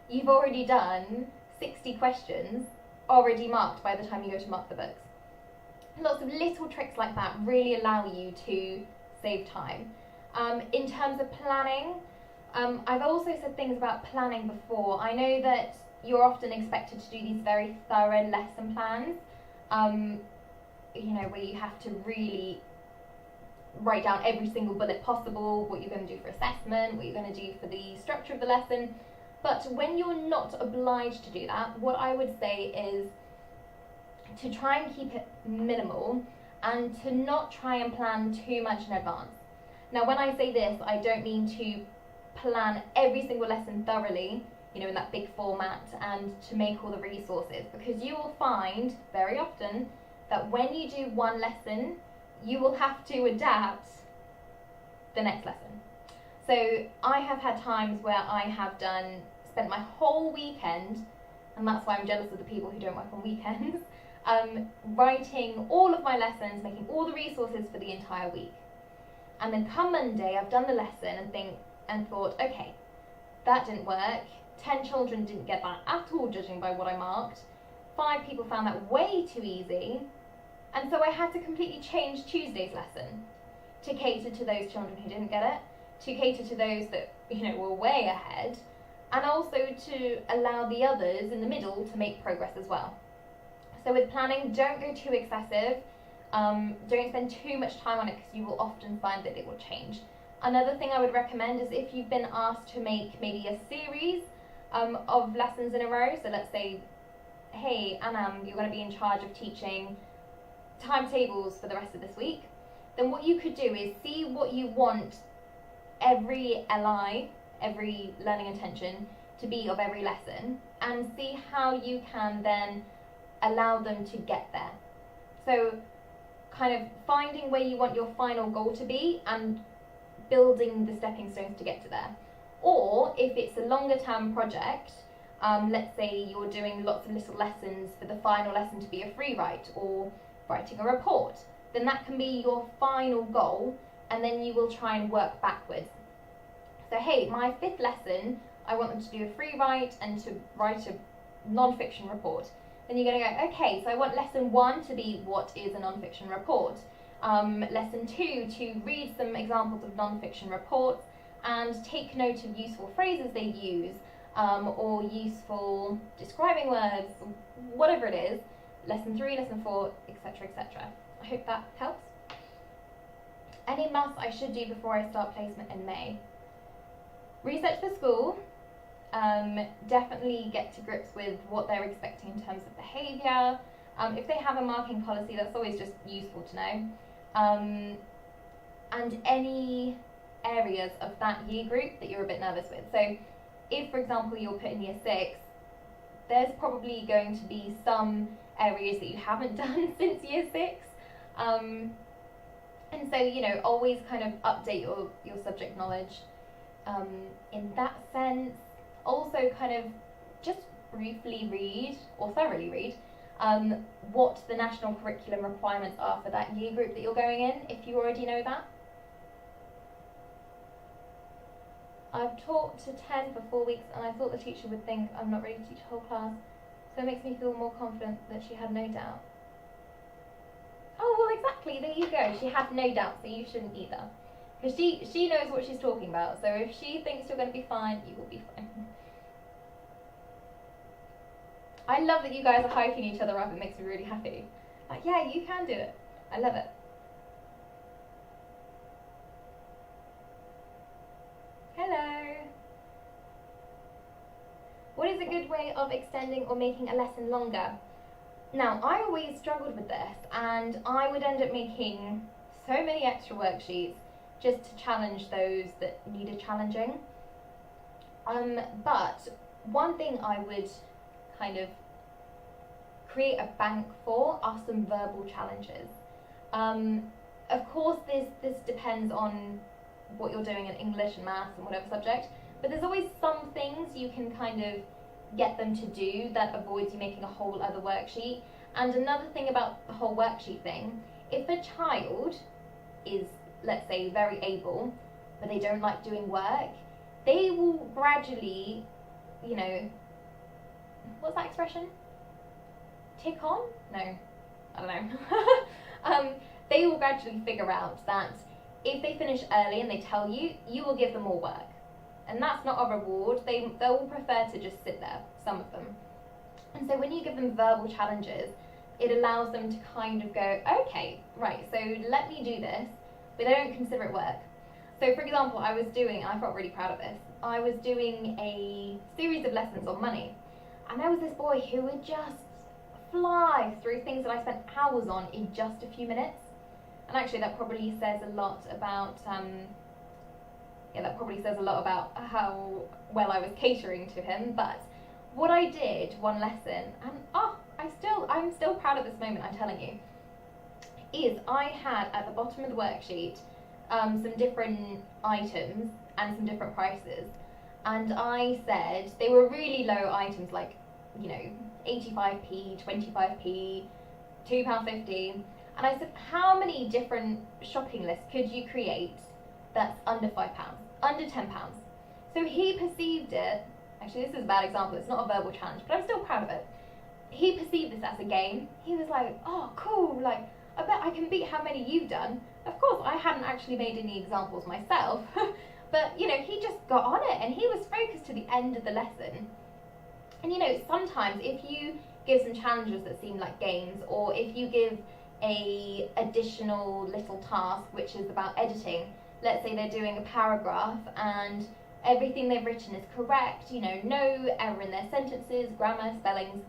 you've already done 60 questions already marked by the time you go to mark the books. Lots of little tricks like that really allow you to save time. In terms of planning, I've also said things about planning before. I know that you're often expected to do these very thorough lesson plans, where you have to really write down every single bullet possible, what you're going to do for assessment, what you're going to do for the structure of the lesson. But when you're not obliged to do that, what I would say is to try and keep it minimal and to not try and plan too much in advance. Now, when I say this, I don't mean to plan every single lesson thoroughly, in that big format and to make all the resources, because you will find very often that when you do one lesson, you will have to adapt the next lesson. So I have had times where I have spent my whole weekend, and that's why I'm jealous of the people who don't work on weekends, writing all of my lessons, making all the resources for the entire week. And then come Monday, I've done the lesson and thought, okay, that didn't work. 10 children didn't get that at all, judging by what I marked. 5 people found that way too easy. And so I had to completely change Tuesday's lesson to cater to those children who didn't get it, to cater to those that, were way ahead, and also to allow the others in the middle to make progress as well. So with planning, don't go too excessive. Don't spend too much time on it, because you will often find that it will change. Another thing I would recommend is if you've been asked to make maybe a series of lessons in a row, so let's say, hey, Anam, you're going to be in charge of teaching timetables for the rest of this week, then what you could do is see what you want every LI, every learning intention, to be of every lesson, and see how you can then allow them to get there. So kind of finding where you want your final goal to be and building the stepping stones to get to there. Or if it's a longer term project, let's say you're doing lots of little lessons for the final lesson to be a free write or writing a report, then that can be your final goal, and then you will try and work backwards. So hey, my 5th lesson, I want them to do a free write and to write a non-fiction report. Then you're going to go, okay, so I want lesson 1 to be what is a non-fiction report. Lesson 2 to read some examples of non-fiction reports and take note of useful phrases they use, or useful describing words, whatever it is. Lesson 3, lesson 4, etc., etc. I hope that helps. Any musts I should do before I start placement in May? Research the school. Definitely get to grips with what they're expecting in terms of behaviour. If they have a marking policy, that's always just useful to know. And any areas of that year group that you're a bit nervous with. So if, for example, you're put in year 6, there's probably going to be some areas that you haven't done since year 6. And so, you know, always kind of update your subject knowledge in that sense. Also kind of just briefly read, or thoroughly read, what the national curriculum requirements are for that year group that you're going in, if you already know that. I've taught to 10 for 4 weeks and I thought the teacher would think I'm not ready to teach a whole class, so it makes me feel more confident that she had no doubt. Oh, well, exactly, there you go. She had no doubt, so you shouldn't either. Because she knows what she's talking about, so if she thinks you're going to be fine, you will be fine. I love that you guys are hyping each other up. It makes me really happy. Like, yeah, you can do it. I love it. Hello. What is a good way of extending or making a lesson longer? Now, I always struggled with this, and I would end up making so many extra worksheets just to challenge those that needed challenging. But one thing I would kind of create a bank for are some verbal challenges. Of course, this depends on what you're doing in English and maths and whatever subject, but there's always some things you can kind of get them to do that avoids you making a whole other worksheet. And another thing about the whole worksheet thing, if a child is, let's say, very able, but they don't like doing work, they will gradually, you know, what's that expression? Tick on? No, I don't know. They will gradually figure out that if they finish early and they tell you, you will give them more work. And that's not a reward. They'll prefer to just sit there, some of them. And so when you give them verbal challenges, it allows them to kind of go, okay, right, so let me do this, but they don't consider it work. So for example, I was doing, and I felt really proud of this, I was doing a series of lessons on money. And there was this boy who would just fly through things that I spent hours on in just a few minutes. And actually that probably says a lot about, how well I was catering to him. But what I did one lesson, and I'm still proud of this moment, I'm telling you, is I had at the bottom of the worksheet some different items and some different prices. And I said, they were really low items, like, you know, 85p, 25p, £2.50. And I said, how many different shopping lists could you create that's under £5, under £10? So he perceived it, actually this is a bad example, it's not a verbal challenge, but I'm still proud of it. He perceived this as a game. He was like, oh cool, like, I bet I can beat how many you've done. Of course, I hadn't actually made any examples myself, but, you know, he just got on it and he was focused to the end of the lesson. And, you know, sometimes if you give some challenges that seem like games, or if you give a additional little task which is about editing, let's say they're doing a paragraph and everything they've written is correct, you know, no error in their sentences, grammar, spellings,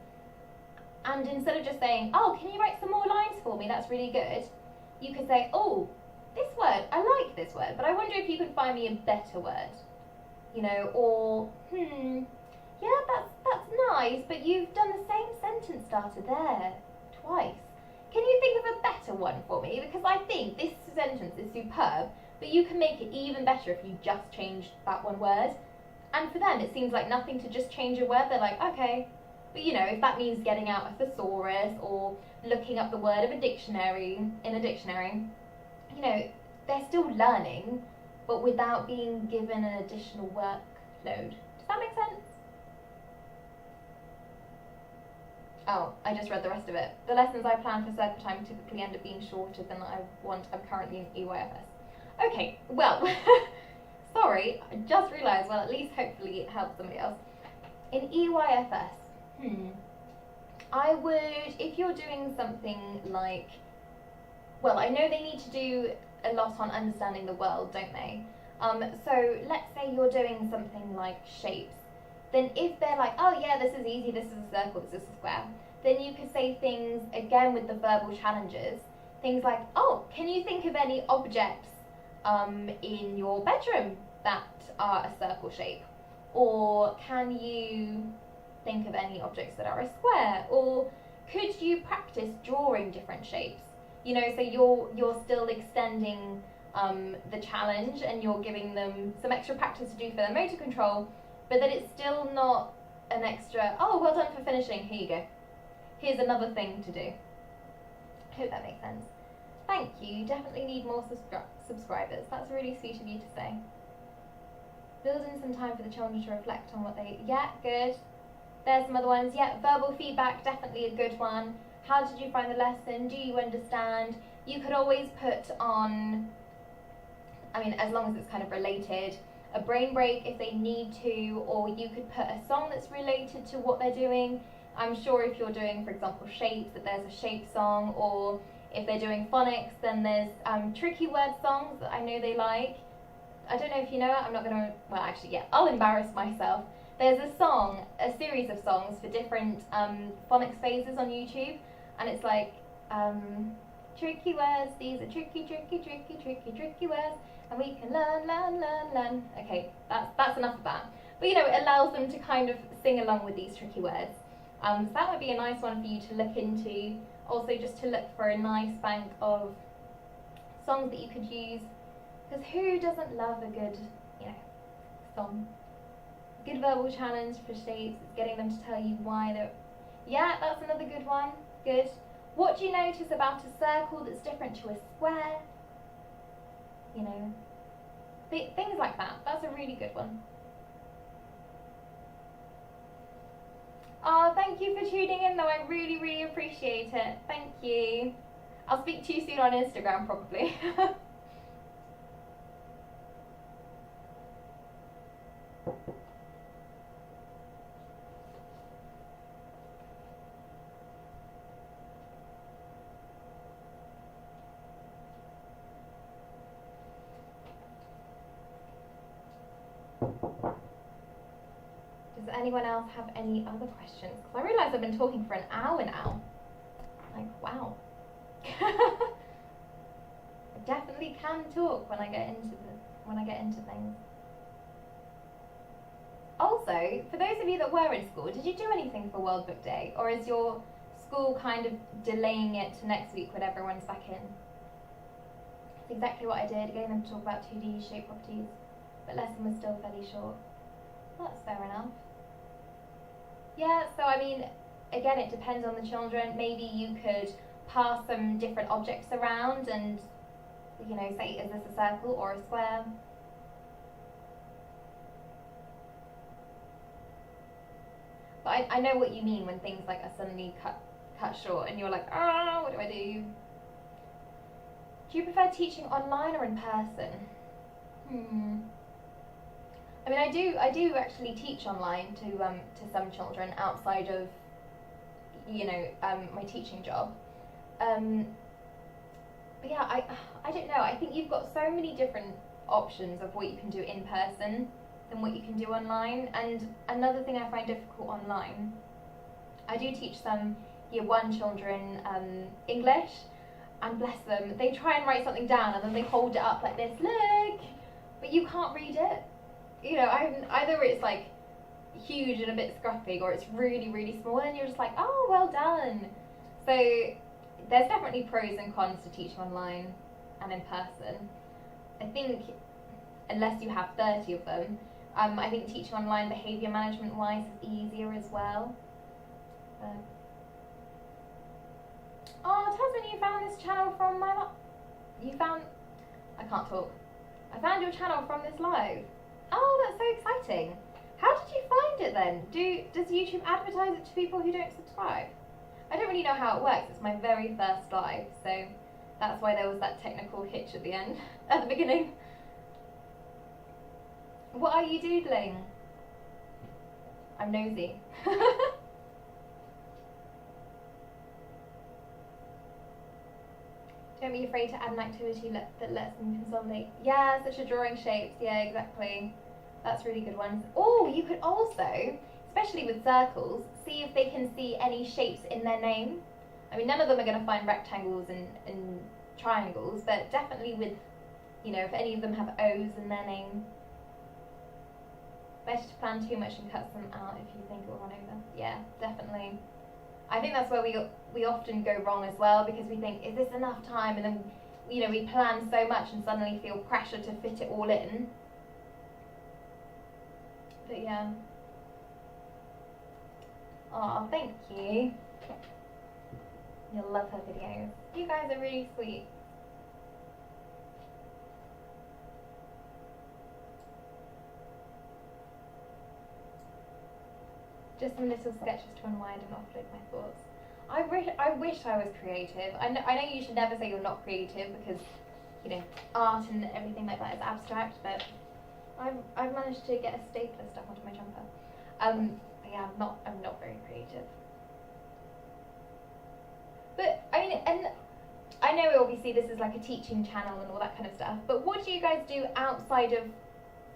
and instead of just saying, oh, can you write some more lines for me, that's really good, you could say, oh, this word, I like this word, but I wonder if you could find me a better word, you know, or, yeah, that's nice, but you've done the same sentence starter there twice. Can you think of a better one for me? Because I think this sentence is superb, but you can make it even better if you just change that one word. And for them, it seems like nothing to just change a word. They're like, okay. But you know, if that means getting out a thesaurus or looking up the word of a dictionary, in a dictionary, you know, they're still learning, but without being given an additional workload. Does that make sense? Oh, I just read the rest of it. The lessons I plan for circle time typically end up being shorter than I want. I'm currently in EYFS. Okay, well, sorry, I just realised, well, at least hopefully it helps somebody else. In EYFS, I would, if you're doing something like, well, I know they need to do a lot on understanding the world, don't they? So let's say you're doing something like shapes. Then if they're like, oh yeah, this is easy, this is a circle, this is a square, then you could say things, again with the verbal challenges, things like, oh, can you think of any objects in your bedroom that are a circle shape? Or can you think of any objects that are a square? Or could you practice drawing different shapes? You know, so you're still extending the challenge and you're giving them some extra practice to do for their motor control, but that it's still not an extra, oh, well done for finishing, here you go. Here's another thing to do. Hope that makes sense. Thank you, you definitely need more subscribers. That's really sweet of you to say. Build in some time for the children to reflect on what they, yeah, good. There's some other ones, yeah, verbal feedback, definitely a good one. How did you find the lesson? Do you understand? You could always put on, I mean, as long as it's kind of related, a brain break if they need to, or you could put a song that's related to what they're doing. I'm sure if you're doing, for example, shapes, that there's a shape song, or if they're doing phonics, then there's tricky word songs that I know they like. I don't know if you know it, I'm not going to, well actually, yeah, I'll embarrass myself. There's a song, a series of songs for different phonics phases on YouTube, and it's like, tricky words, these are tricky words, and we can learn. Okay, that's enough of that. But you know, it allows them to kind of sing along with these tricky words. So that would be a nice one for you to look into. Also, just to look for a nice bank of songs that you could use, because who doesn't love a good, you know, song? Good verbal challenge for shapes, getting them to tell you why they're, yeah, that's another good one, good. What do you notice about a circle that's different to a square? You know, things like that. That's a really good one. Oh, thank you for tuning in though, I really, really appreciate it. Thank you. I'll speak to you soon on Instagram probably. Does anyone else have any other questions? Because I realise I've been talking for an hour now. Like, wow. I definitely can talk when I get into things. Also, for those of you that were in school, did you do anything for World Book Day? Or is your school kind of delaying it to next week when everyone's back in? It's exactly what I did, getting them to talk about 2D shape properties, but lesson was still fairly short. Well, that's fair enough. Yeah, so I mean, again, it depends on the children. Maybe you could pass some different objects around and, you know, say, is this a circle or a square? But I know what you mean when things like are suddenly cut short and you're like, ah, what do I do? Do you prefer teaching online or in person? I mean, I do actually teach online to some children outside of, you know, my teaching job. But yeah, I don't know. I think you've got so many different options of what you can do in person than what you can do online. And another thing I find difficult online, I do teach some year 1 children English, and bless them, they try and write something down and then they hold it up like this, look, but you can't read it. You know, either it's like huge and a bit scruffy, or it's really, really small, and you're just like, oh, well done. So there's definitely pros and cons to teaching online and in person. I think unless you have 30 of them, I think teaching online behaviour management wise is easier as well. Oh, Tasman, you found this channel from my I can't talk. I found your channel from this live. Oh, that's so exciting. How did you find it then? Does YouTube advertise it to people who don't subscribe? I don't really know how it works. It's my very first live, so that's why there was that technical hitch at the end, at the beginning. What are you doodling? I'm nosy. Don't be afraid to add an activity that lets them consolidate. Yeah, such as drawing shapes. Yeah, exactly. That's really good ones. Oh, you could also, especially with circles, see if they can see any shapes in their name. I mean, none of them are going to find rectangles and triangles, but definitely with, you know, if any of them have O's in their name. Better to plan too much and cut some out if you think it will run over. Yeah, definitely. I think that's where we often go wrong as well, because we think, is this enough time? And then, you know, we plan so much and suddenly feel pressure to fit it all in. But yeah. Oh, thank you. You'll love her videos. You guys are really sweet. Just some little sketches to unwind and offload my thoughts. I wish I was creative. I know you should never say you're not creative, because, you know, art and everything like that is abstract, but I've managed to get a stapler stuck onto my jumper. But yeah, I'm not very creative. But I mean, and I know obviously this is like a teaching channel and all that kind of stuff, but what do you guys do outside of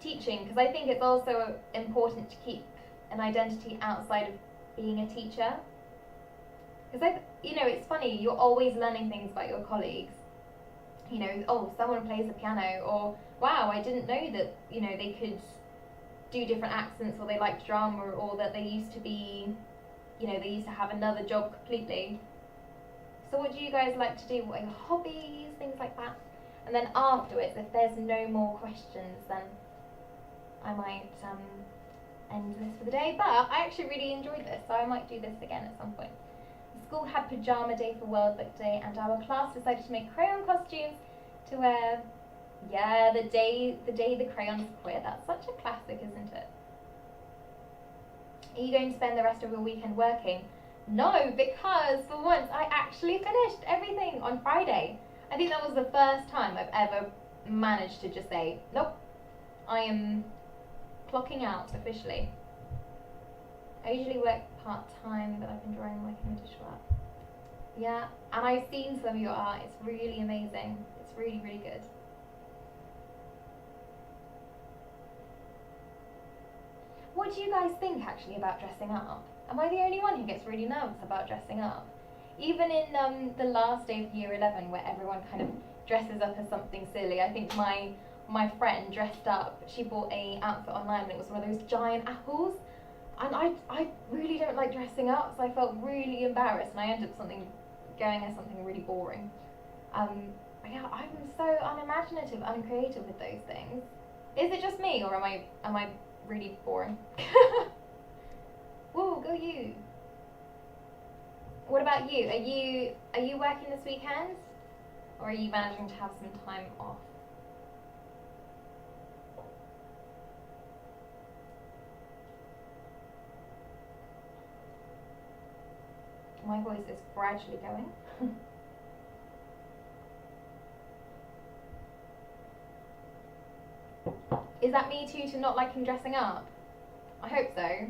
teaching? Because I think it's also important to keep an identity outside of being a teacher. Because you know, it's funny, you're always learning things about your colleagues. You know, oh, someone plays the piano, or wow, I didn't know that, you know, they could do different accents, or they liked drama, or that they used to be, you know, they used to have another job completely. So what do you guys like to do? What are your hobbies, things like that? And then afterwards, if there's no more questions, then I might end this for the day. But I actually really enjoyed this, so I might do this again at some point. The school had pajama day for World Book Day, and our class decided to make crayon costumes to wear. Yeah, the day the crayons quit. That's such a classic, isn't it? Are you going to spend the rest of your weekend working? No, because for once I actually finished everything on Friday. I think that was the first time I've ever managed to just say, nope, I am clocking out officially. I usually work part-time, but I've been drawing like in a digital app. Yeah, and I've seen some of your art. It's really amazing. It's really, really good. What do you guys think actually about dressing up? Am I the only one who gets really nervous about dressing up? Even in the last day of year 11, where everyone kind of dresses up as something silly, I think my friend dressed up, she bought a outfit online and it was one of those giant apples. And I really don't like dressing up, so I felt really embarrassed, and I ended up going as something really boring. But yeah, I'm so unimaginative, uncreative with those things. Is it just me, or am I really boring? Whoa, go you. What about you? Are you working this weekend, or are you managing to have some time off? My voice is gradually going. Is that me too, to not liking dressing up? I hope so.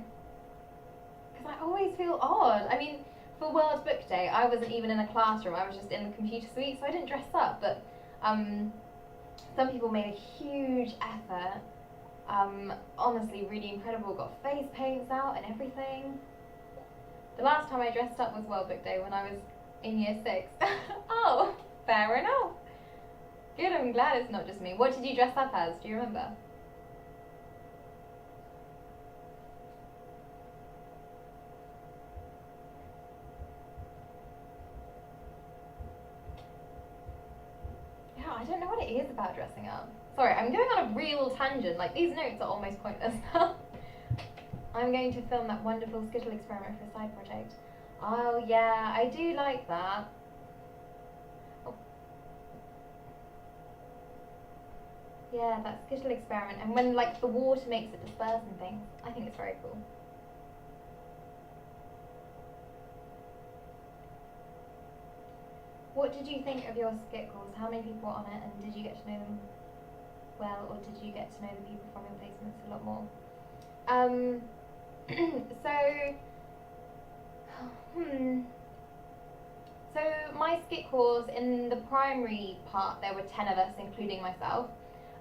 Because I always feel odd. I mean, for World Book Day, I wasn't even in a classroom. I was just in the computer suite, so I didn't dress up. But Some people made a huge effort. Honestly, really incredible. Got face paints out and everything. The last time I dressed up was World Book Day when I was in year 6. Oh, fair enough. Good, I'm glad it's not just me. What did you dress up as? Do you remember? Yeah, I don't know what it is about dressing up. Sorry, I'm going on a real tangent. Like, these notes are almost pointless now. I'm going to film that wonderful Skittle experiment for a side project. Oh, yeah, I do like that. Oh. Yeah, that Skittle experiment. And when, like, the water makes it disperse and things. I think it's very cool. What did you think of your skit calls? How many people were on it, and did you get to know them well, or did you get to know the people from your placements a lot more? So my skit calls, in the primary part there were 10 of us, including myself,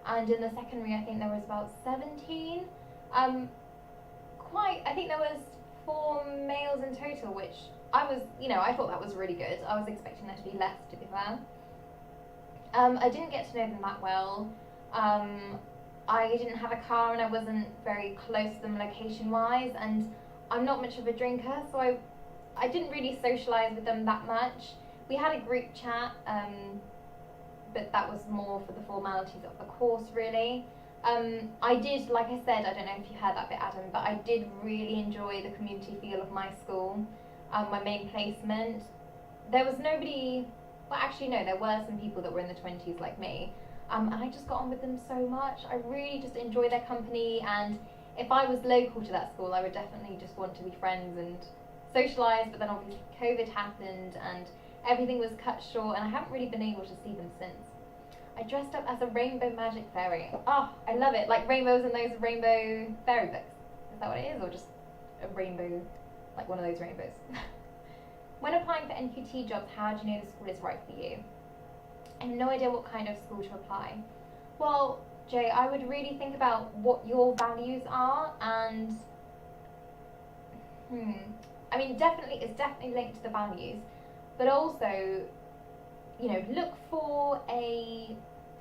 and in the secondary I think there was about 17. I think there was 4 males in total, which I thought that was really good. I was expecting there to be less, to be fair. I didn't get to know them that well. I didn't have a car and I wasn't very close to them location-wise, and I'm not much of a drinker, so I didn't really socialise with them that much. We had a group chat, but that was more for the formalities of the course, really. I did, like I said, I don't know if you heard that bit, Adam, but I did really enjoy the community feel of my school. My main placement, there was nobody, well actually no, there were some people that were in the 20s like me, and I just got on with them so much. I really just enjoy their company, and if I was local to that school I would definitely just want to be friends and socialise, but then obviously COVID happened and everything was cut short and I haven't really been able to see them since. I dressed up as a rainbow magic fairy. Oh, I love it, like rainbows in those rainbow fairy books. Is that what it is, or just a rainbow, like one of those rainbows? When applying for NQT jobs, how do you know the school is right for you? I have no idea what kind of school to apply. Well, Jay, I would really think about what your values are, and I mean, it's definitely linked to the values, but also, look for a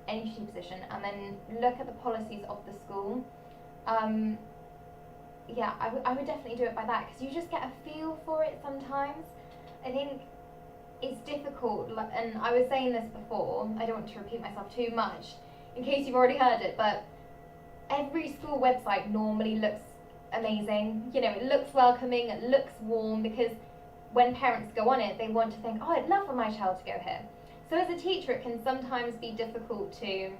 NQT position and then look at the policies of the school. Yeah, I would definitely do it by that, because you just get a feel for it sometimes. I think it's difficult, and I was saying this before, I don't want to repeat myself too much in case you've already heard it, but every school website normally looks amazing. It looks welcoming, it looks warm, because when parents go on it, they want to think, oh, I'd love for my child to go here. So as a teacher, it can sometimes be difficult to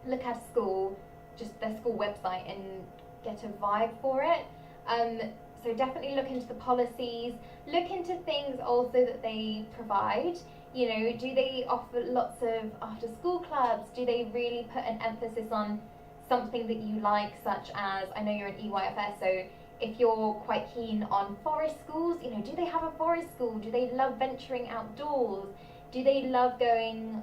look at a school, just their school website, and get a vibe for it. So definitely look into the policies, look into things also that they provide. Do they offer lots of after school clubs? Do they really put an emphasis on something that you like, such as, I know you're an EYFS, so if you're quite keen on forest schools, do they have a forest school? Do they love venturing outdoors? Do they love going,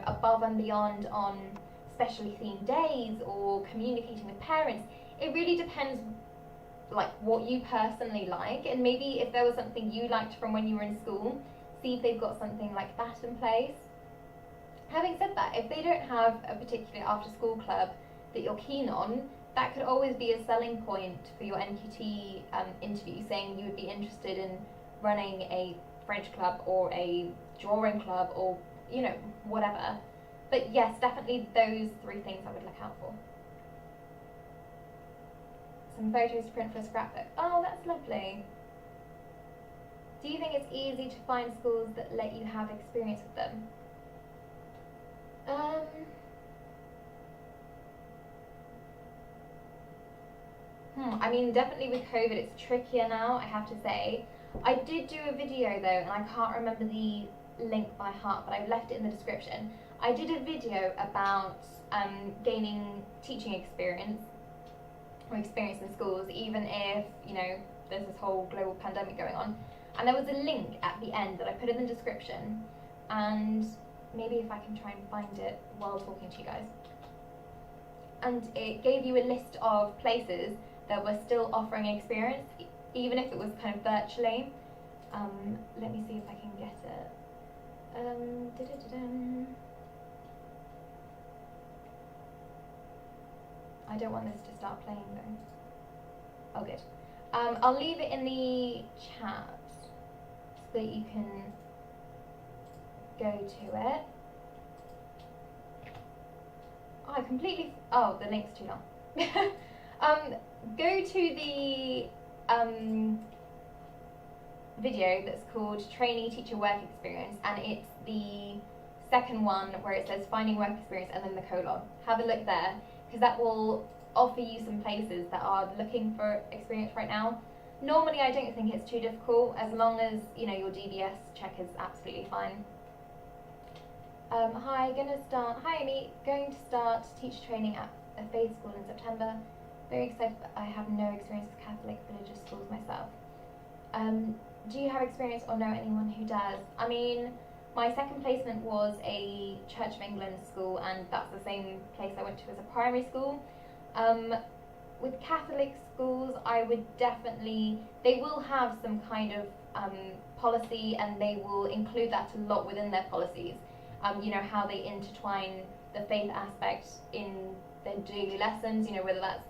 above and beyond on specially themed days or communicating with parents? It really depends, like, what you personally like, and maybe if there was something you liked from when you were in school, see if they've got something like that in place. Having said that, if they don't have a particular after-school club that you're keen on, that could always be a selling point for your NQT interview, saying you would be interested in running a French club or a drawing club, or whatever. But yes, definitely those 3 things I would look out for. Some photos to print for a scrapbook. Oh, that's lovely. Do you think it's easy to find schools that let you have experience with them? I mean, definitely with COVID it's trickier now, I have to say. I did do a video though, and I can't remember the link by heart, but I've left it in the description. I did a video about gaining teaching experience, or experience in schools, even if, there's this whole global pandemic going on. And there was a link at the end that I put in the description, and maybe if I can try and find it while talking to you guys. And it gave you a list of places that were still offering experience, even if it was kind of virtually. Let me see if I can get it. I don't want this to start playing though. Oh, good. I'll leave it in the chat so that you can go to it. Oh, the link's too long. Go to the video that's called Trainee Teacher Work Experience, and it's the second one where it says Finding Work Experience and then the colon. Have a look there, because that will offer you some places that are looking for experience right now. Normally I don't think it's too difficult, as long as your DBS check is absolutely fine. Hi Amy, going to start teacher training at a faith school in September. Very excited, but I have no experience with Catholic religious schools myself. Do you have experience or know anyone who does? I mean, my second placement was a Church of England school, and that's the same place I went to as a primary school. With Catholic schools, I would definitely, they will have some kind of policy, and they will include that a lot within their policies. How they intertwine the faith aspect in their daily lessons, whether that's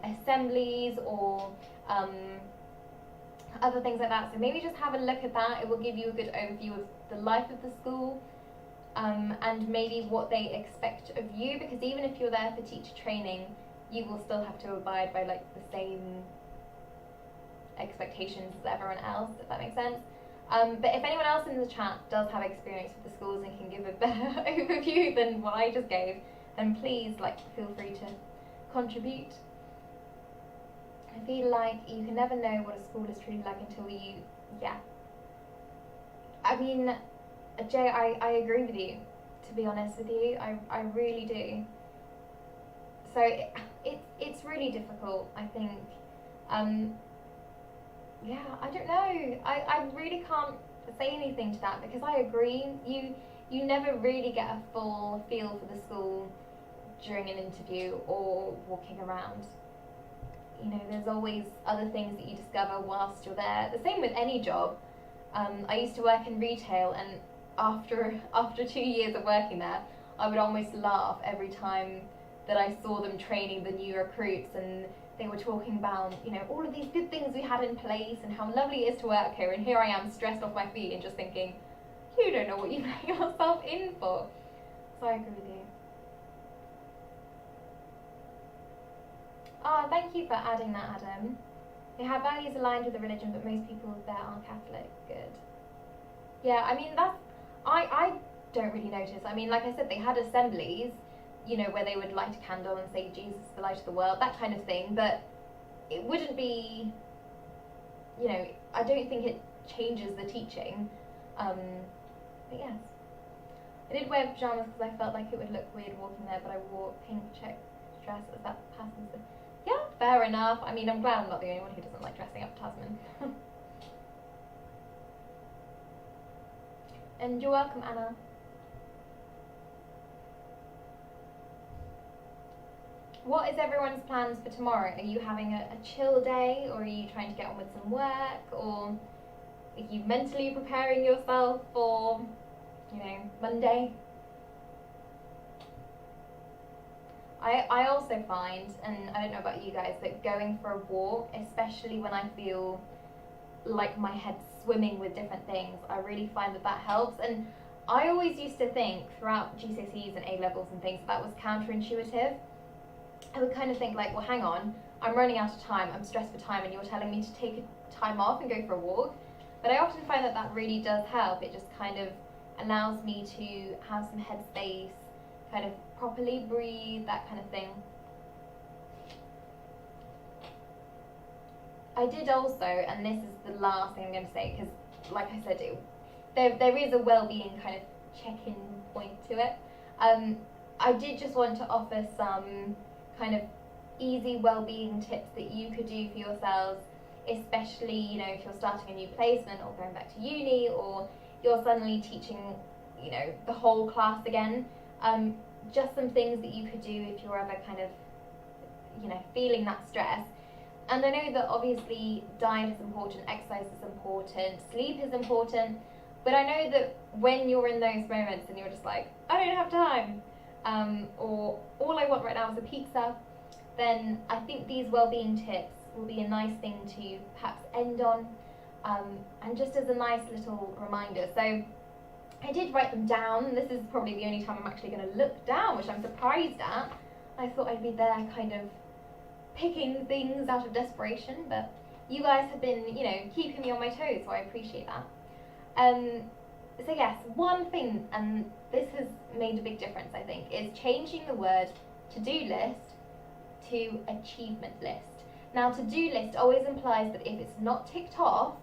assemblies or other things like that. So maybe just have a look at that. It will give you a good overview of the life of the school, and maybe what they expect of you, because even if you're there for teacher training, you will still have to abide by like the same expectations as everyone else, if that makes sense. But if anyone else in the chat does have experience with the schools and can give a better overview than what I just gave, then please feel free to contribute. I feel like you can never know what a school is truly like until I mean, Jay, I agree with you, to be honest with you. I really do. So it's really difficult, I think. I don't know. I really can't say anything to that, because I agree. You never really get a full feel for the school during an interview or walking around. There's always other things that you discover whilst you're there. The same with any job. I used to work in retail, and after 2 years of working there, I would almost laugh every time that I saw them training the new recruits, and they were talking about, all of these good things we had in place and how lovely it is to work here, and here I am stressed off my feet and just thinking, you don't know what you let yourself in for. So I agree with you. Oh, thank you for adding that, Adam. They have values aligned with the religion, but most people there are Catholic. Good. Yeah, I mean, I don't really notice. I mean, like I said, they had assemblies, where they would light a candle and say, Jesus, the light of the world, that kind of thing, but it wouldn't be, I don't think it changes the teaching. But yes. I did wear pyjamas because I felt like it would look weird walking there, but I wore a pink check dress as that passes. Yeah, fair enough. I mean, I'm glad I'm not the only one who doesn't like dressing up Tasman. And you're welcome, Anna. What is everyone's plans for tomorrow? Are you having a chill day, or are you trying to get on with some work, or are you mentally preparing yourself for, Monday? I also find, and I don't know about you guys, that going for a walk, especially when I feel like my head's swimming with different things, I really find that helps. And I always used to think throughout GCSEs and A-levels and things that was counterintuitive. I would kind of think well, hang on, I'm running out of time, I'm stressed for time, and you're telling me to take time off and go for a walk. But I often find that really does help. It just kind of allows me to have some headspace, kind of properly breathe, that kind of thing. I did also, and this is the last thing I'm going to say, because like I said, there is a well-being kind of check-in point to it. I did just want to offer some kind of easy well-being tips that you could do for yourselves, especially if you're starting a new placement or going back to uni, or you're suddenly teaching you know, the whole class again. Just some things that you could do if you're ever kind of, you know, feeling that stress. And I know that obviously diet is important, exercise is important, sleep is important, but I know that when you're in those moments and you're just like, I don't have time, or all I want right now is a pizza, then I think these well-being tips will be a nice thing to perhaps end on, and just as a nice little reminder. So I did write them down. This is probably the only time I'm actually going to look down, which I'm surprised at. I thought I'd be there kind of picking things out of desperation, but you guys have been, you know, keeping me on my toes, so I appreciate that. So yes, one thing, and this has made a big difference, I think, is changing the word to-do list to achievement list. Now, to-do list always implies that if it's not ticked off,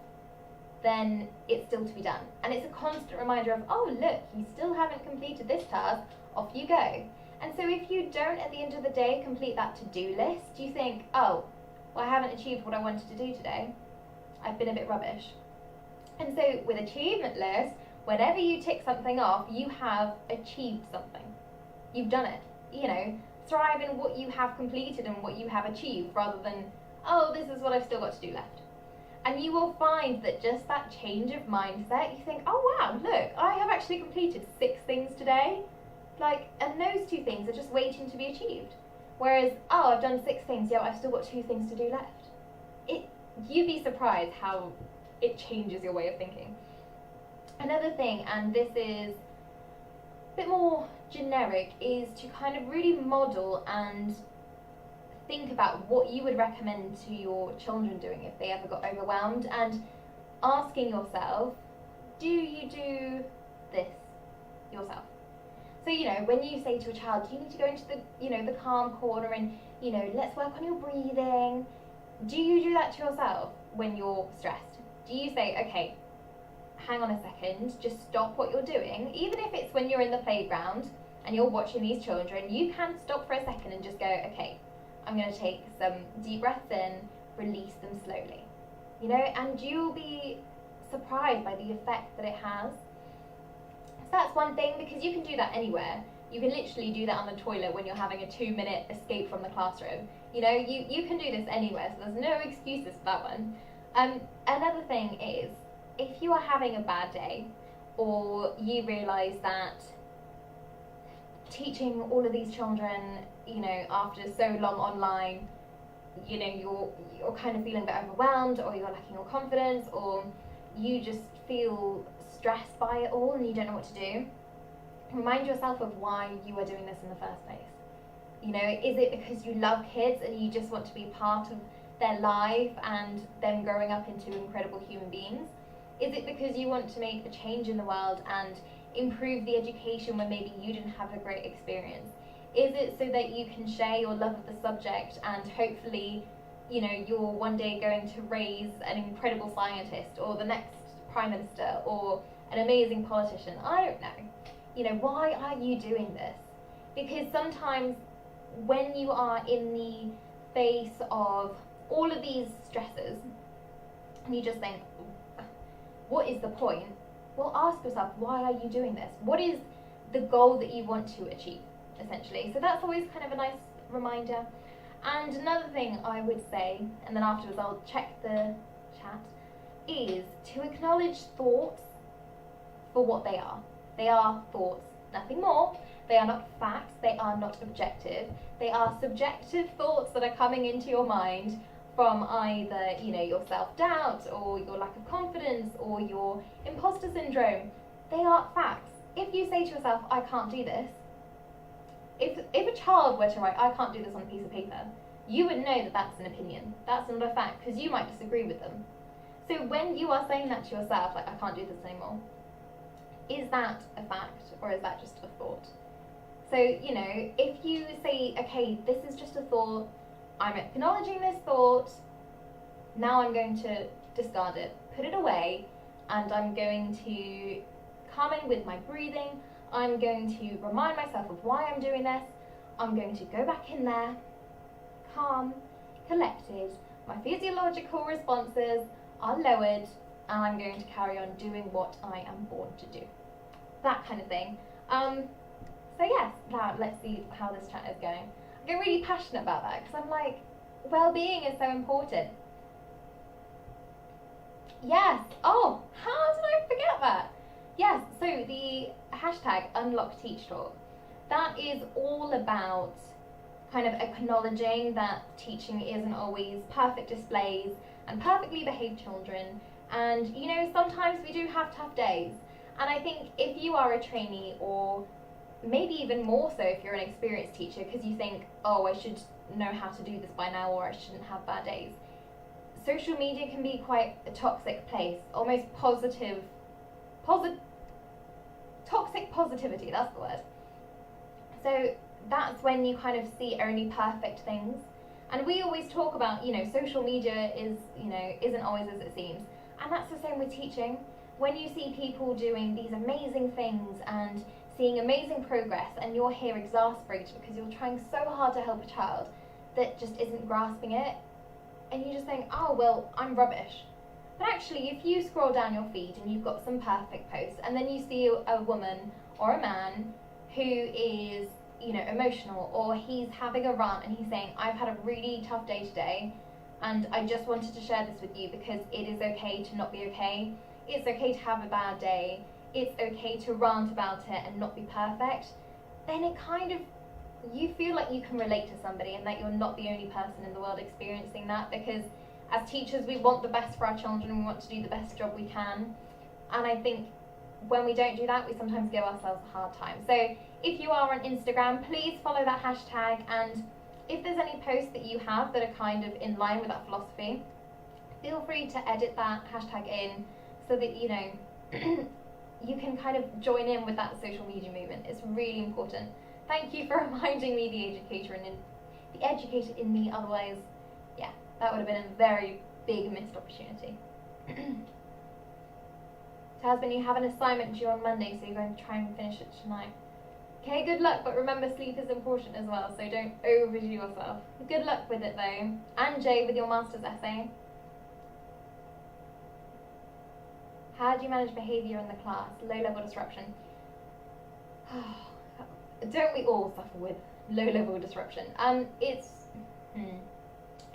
then it's still to be done. And it's a constant reminder of, oh look, you still haven't completed this task, off you go. And so if you don't at the end of the day complete that to-do list, you think, oh, well, I haven't achieved what I wanted to do today. I've been a bit rubbish. And so with achievement list, whenever you tick something off, you have achieved something. You've done it. You know, thrive in what you have completed and what you have achieved, rather than, oh, this is what I've still got to do left. And you will find that just that change of mindset, you think, oh wow, look, I have actually completed 6 things today. Like, and those 2 things are just waiting to be achieved. Whereas, oh, I've done 6 things, yeah, I've still got 2 things to do left. You'd be surprised how it changes your way of thinking. Another thing, and this is a bit more generic, is to kind of really model and think about what you would recommend to your children doing if they ever got overwhelmed, and asking yourself, do you do this yourself? So, you know, when you say to a child, you need to go into the, you know, the calm corner and, you know, let's work on your breathing. Do you do that to yourself when you're stressed? Do you say, okay, hang on a second, just stop what you're doing? Even if it's when you're in the playground and you're watching these children, you can stop for a second and just go, okay, I'm going to take some deep breaths in, release them slowly. You know, and you'll be surprised by the effect that it has. So that's one thing, because you can do that anywhere. You can literally do that on the toilet when you're having a 2-minute escape from the classroom. You know, you can do this anywhere, so there's no excuses for that one. Another thing is, if you are having a bad day, or you realise that teaching all of these children, you know, after so long online, you know, you're kind of feeling a bit overwhelmed, or you're lacking your confidence, or you just feel stressed by it all and you don't know what to do, remind yourself of why you are doing this in the first place. You know, is it because you love kids and you just want to be part of their life and them growing up into incredible human beings? Is it because you want to make a change in the world and improve the education when maybe you didn't have a great experience? Is it so that you can share your love of the subject and hopefully, you know, you're one day going to raise an incredible scientist or the next Prime Minister or an amazing politician? I don't know. You know, why are you doing this? Because sometimes when you are in the face of all of these stresses and you just think, what is the point? Well, ask yourself, why are you doing this? What is the goal that you want to achieve, essentially? So that's always kind of a nice reminder. And another thing I would say, and then afterwards I'll check the chat, is to acknowledge thoughts for what they are. They are thoughts, nothing more. They are not facts, they are not objective. They are subjective thoughts that are coming into your mind from either, you know, your self-doubt or your lack of confidence or your imposter syndrome. They are facts. If you say to yourself, I can't do this, if a child were to write, I can't do this on a piece of paper, you would know that that's an opinion. That's not a fact, because you might disagree with them. So when you are saying that to yourself, like, I can't do this anymore, is that a fact or is that just a thought? So, you know, if you say, okay, this is just a thought, I'm acknowledging this thought, now I'm going to discard it, put it away, and I'm going to come in with my breathing. I'm going to remind myself of why I'm doing this. I'm going to go back in there, calm, collected, my physiological responses are lowered, and I'm going to carry on doing what I am born to do. that kind of thing. So yes, now let's see how this chat is going. I get really passionate about that because I'm like, well-being is so important. Yes. Oh, how did I forget that? Yes. So the hashtag #UnlockTeachTalk, that is all about kind of acknowledging that teaching isn't always perfect displays and perfectly behaved children. And you know, sometimes we do have tough days. And I think if you are a trainee, or maybe even more so if you're an experienced teacher, because you think, oh, I should know how to do this by now, or I shouldn't have bad days. Social media can be quite a toxic place, almost toxic positivity, that's the word. So that's when you kind of see only perfect things. And we always talk about, you know, social media isn't always as it seems. And that's the same with teaching. When you see people doing these amazing things and seeing amazing progress, and you're here exasperated because you're trying so hard to help a child that just isn't grasping it, and you just think, oh, well, I'm rubbish. But actually, if you scroll down your feed and you've got some perfect posts, and then you see a woman or a man who is, you know, emotional, or he's having a rant and he's saying, I've had a really tough day today, and I just wanted to share this with you because it is okay to not be okay. It's okay to have a bad day. It's okay to rant about it and not be perfect. Then it kind of, you feel like you can relate to somebody and that you're not the only person in the world experiencing that, because as teachers we want the best for our children, we want to do the best job we can. And I think when we don't do that, we sometimes give ourselves a hard time. So if you are on Instagram, please follow that hashtag, and if there's any posts that you have that are kind of in line with that philosophy, feel free to edit that hashtag in so that, you know, you can kind of join in with that social media movement. It's really important. Thank you for reminding me, the educator in me, otherwise, yeah, that would have been a very big missed opportunity. Tasman, you have an assignment due on Monday, so you're going to try and finish it tonight. Okay, good luck, but remember sleep is important as well, so don't overdo yourself. Good luck with it though. And Jay, with your master's essay. How do you manage behaviour in the class? Low-level disruption. Don't we all suffer with low-level disruption? If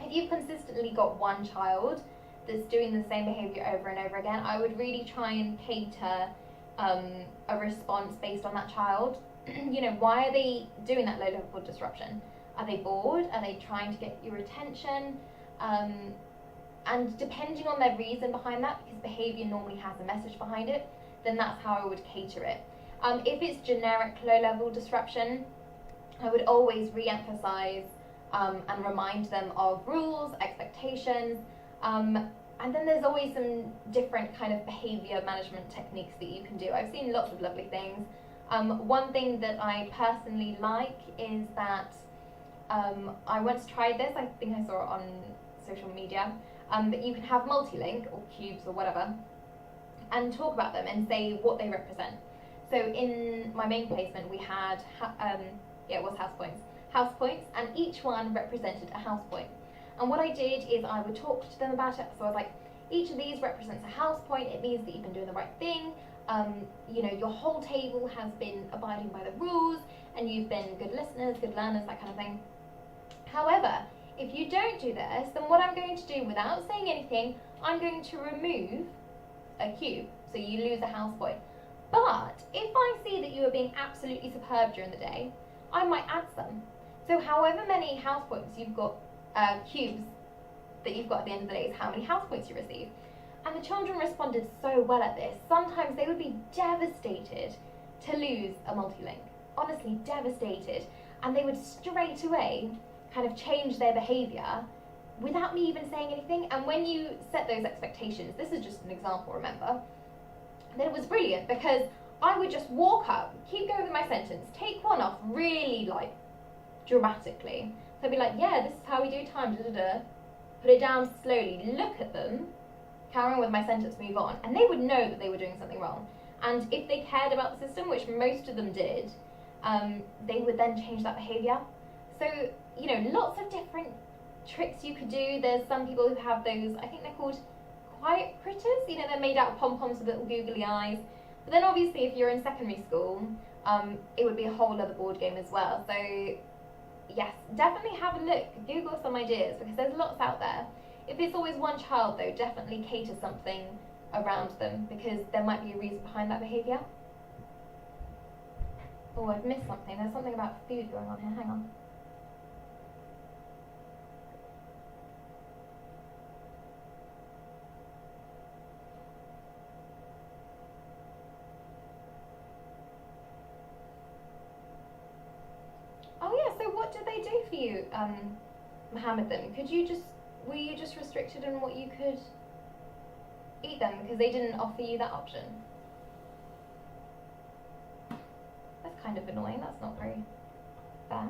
you've consistently got one child that's doing the same behaviour over and over again, I would really try and cater a response based on that child. You know, why are they doing that low-level disruption? Are they bored? Are they trying to get your attention? And depending on their reason behind that, because behaviour normally has a message behind it, then that's how I would cater it. If it's generic low-level disruption, I would always re-emphasise and remind them of rules, expectations, and then there's always some different kind of behaviour management techniques that you can do. I've seen lots of lovely things. One thing that I personally like is that I once tried this, I think I saw it on social media, but you can have multi-link or cubes or whatever and talk about them and say what they represent. So in my main placement we had, it was house points, and each one represented a house point. And what I did is I would talk to them about it. So I was like, each of these represents a house point. It means that you've been doing the right thing. You know, your whole table has been abiding by the rules, and you've been good listeners, good learners, that kind of thing. However, if you don't do this, then what I'm going to do, without saying anything, I'm going to remove a cube, so you lose a house point. But if I see that you are being absolutely superb during the day, I might add some. So however many house points you've got, cubes that you've got at the end of the day is how many house points you receive. And the children responded so well at this. Sometimes they would be devastated to lose a multi-link. Honestly, devastated. And they would straight away kind of change their behaviour without me even saying anything. And when you set those expectations, this is just an example, remember, then it was brilliant, because I would just walk up, keep going with my sentence, take one off really like dramatically. So I'd be like, yeah, this is how we do time, put it down slowly, look at them, carry on with my sentence, move on. And they would know that they were doing something wrong. And if they cared about the system, which most of them did, they would then change that behaviour. So, you know, lots of different tricks you could do. There's some people who have those, I think they're called quiet critters. You know, they're made out of pom-poms with little googly eyes. But then obviously if you're in secondary school, it would be a whole other board game as well. So yes, definitely have a look, Google some ideas, because there's lots out there. If it's always one child though, definitely cater something around them, because there might be a reason behind that behaviour. Oh, I've missed something. There's something about food going on here. Hang on. Oh yeah, so what did they do for you, Mohammed, then? Were you just restricted in what you could eat them because they didn't offer you that option? That's kind of annoying. That's not very fair.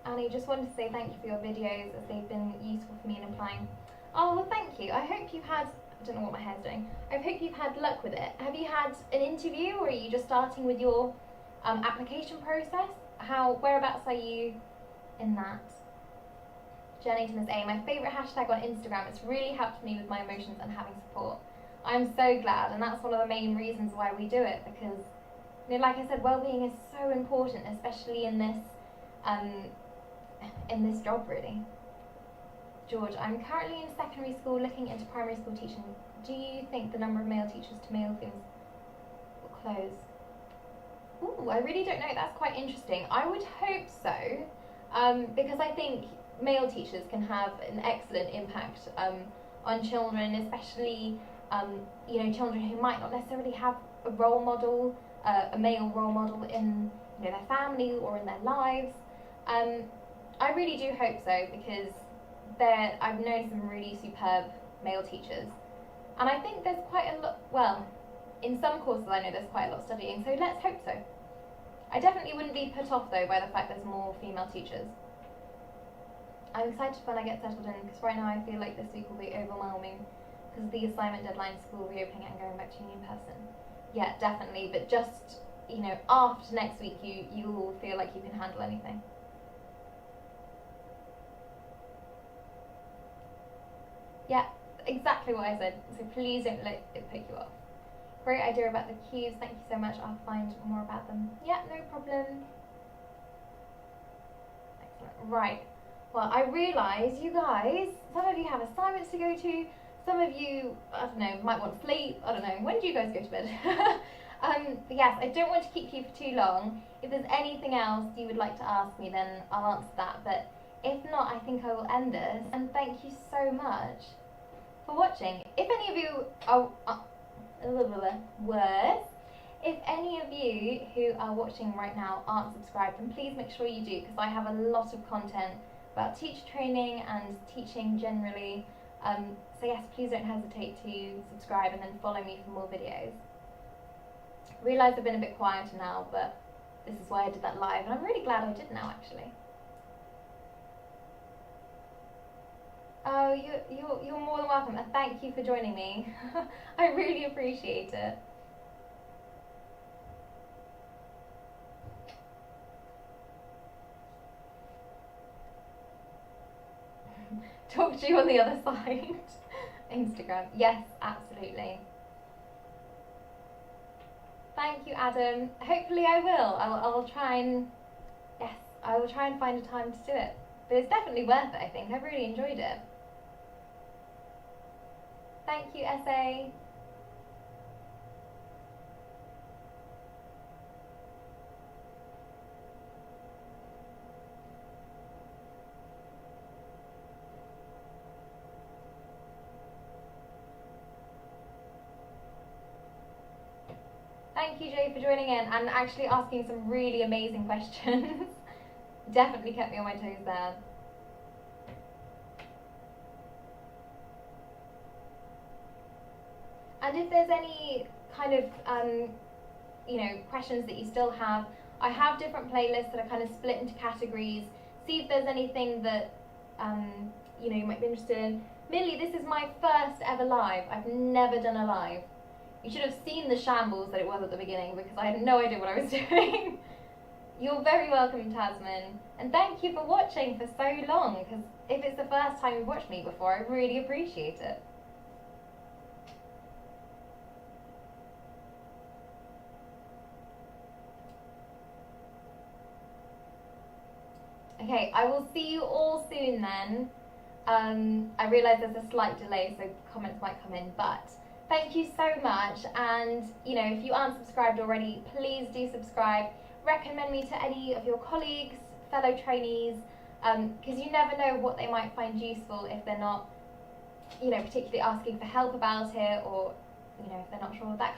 Annie, just wanted to say thank you for your videos, as they've been useful for me in applying. Oh, well, thank you. I hope you've had, I don't know what my hair's doing. I hope you've had luck with it. Have you had an interview, or are you just starting with your application process? Whereabouts are you in that? Jenny to Miss A, my favourite hashtag on Instagram. It's really helped me with my emotions and having support. I'm so glad, and that's one of the main reasons why we do it, because, you know, like I said, well-being is so important, especially in this job, really. George, I'm currently in secondary school looking into primary school teaching. Do you think the number of male teachers to male things will close? Ooh, I really don't know. That's quite interesting. I would hope so, because I think male teachers can have an excellent impact on children, especially you know, children who might not necessarily have a role model, a male role model in, you know, their family or in their lives. I really do hope so, because I've known some really superb male teachers, and I think there's quite a lot, well, in some courses I know there's quite a lot studying, so let's hope so. I definitely wouldn't be put off though by the fact there's more female teachers. I'm excited when I get settled in, because right now I feel like this week will be overwhelming because of the assignment deadline, school reopening, and going back to uni in person. Yeah, definitely, but just, you know, after next week you will feel like you can handle anything. Yeah, exactly what I said, so please don't let it put you off. Great idea about the cubes, thank you so much, I'll find more about them. Yeah, no problem. Excellent. Right, well, I realise you guys, some of you have assignments to go to, some of you, I don't know, might want to sleep, I don't know, when do you guys go to bed? But yes, I don't want to keep you for too long. If there's anything else you would like to ask me, then I'll answer that, but if not, I think I will end this, and thank you so much for watching. If any of you are, if any of you who are watching right now aren't subscribed, then please make sure you do, because I have a lot of content about teacher training and teaching generally. So yes, please don't hesitate to subscribe and then follow me for more videos. I realise I've been a bit quieter now, but this is why I did that live, and I'm really glad I did now, actually. Oh, you're more than welcome, and thank you for joining me. I really appreciate it. Talk to you on the other side. Instagram, yes, absolutely. Thank you, Adam. Hopefully I will. I'll try and, yes, I will try and find a time to do it. But it's definitely worth it, I think. I've really enjoyed it. Thank you, SA. Thank you, Jay, for joining in and actually asking some really amazing questions. Definitely kept me on my toes there. And if there's any kind of, you know, questions that you still have, I have different playlists that are kind of split into categories. See if there's anything that, you know, you might be interested in. Millie, this is my first ever live. I've never done a live. You should have seen the shambles that it was at the beginning, because I had no idea what I was doing. You're very welcome, Tasman. And thank you for watching for so long, because if it's the first time you've watched me before, I really appreciate it. Okay, I will see you all soon then. I realise there's a slight delay, so comments might come in, but thank you so much. And if you aren't subscribed already, please do subscribe. Recommend me to any of your colleagues, fellow trainees, because you never know what they might find useful if they're not, particularly asking for help about it, or if they're not sure, that kind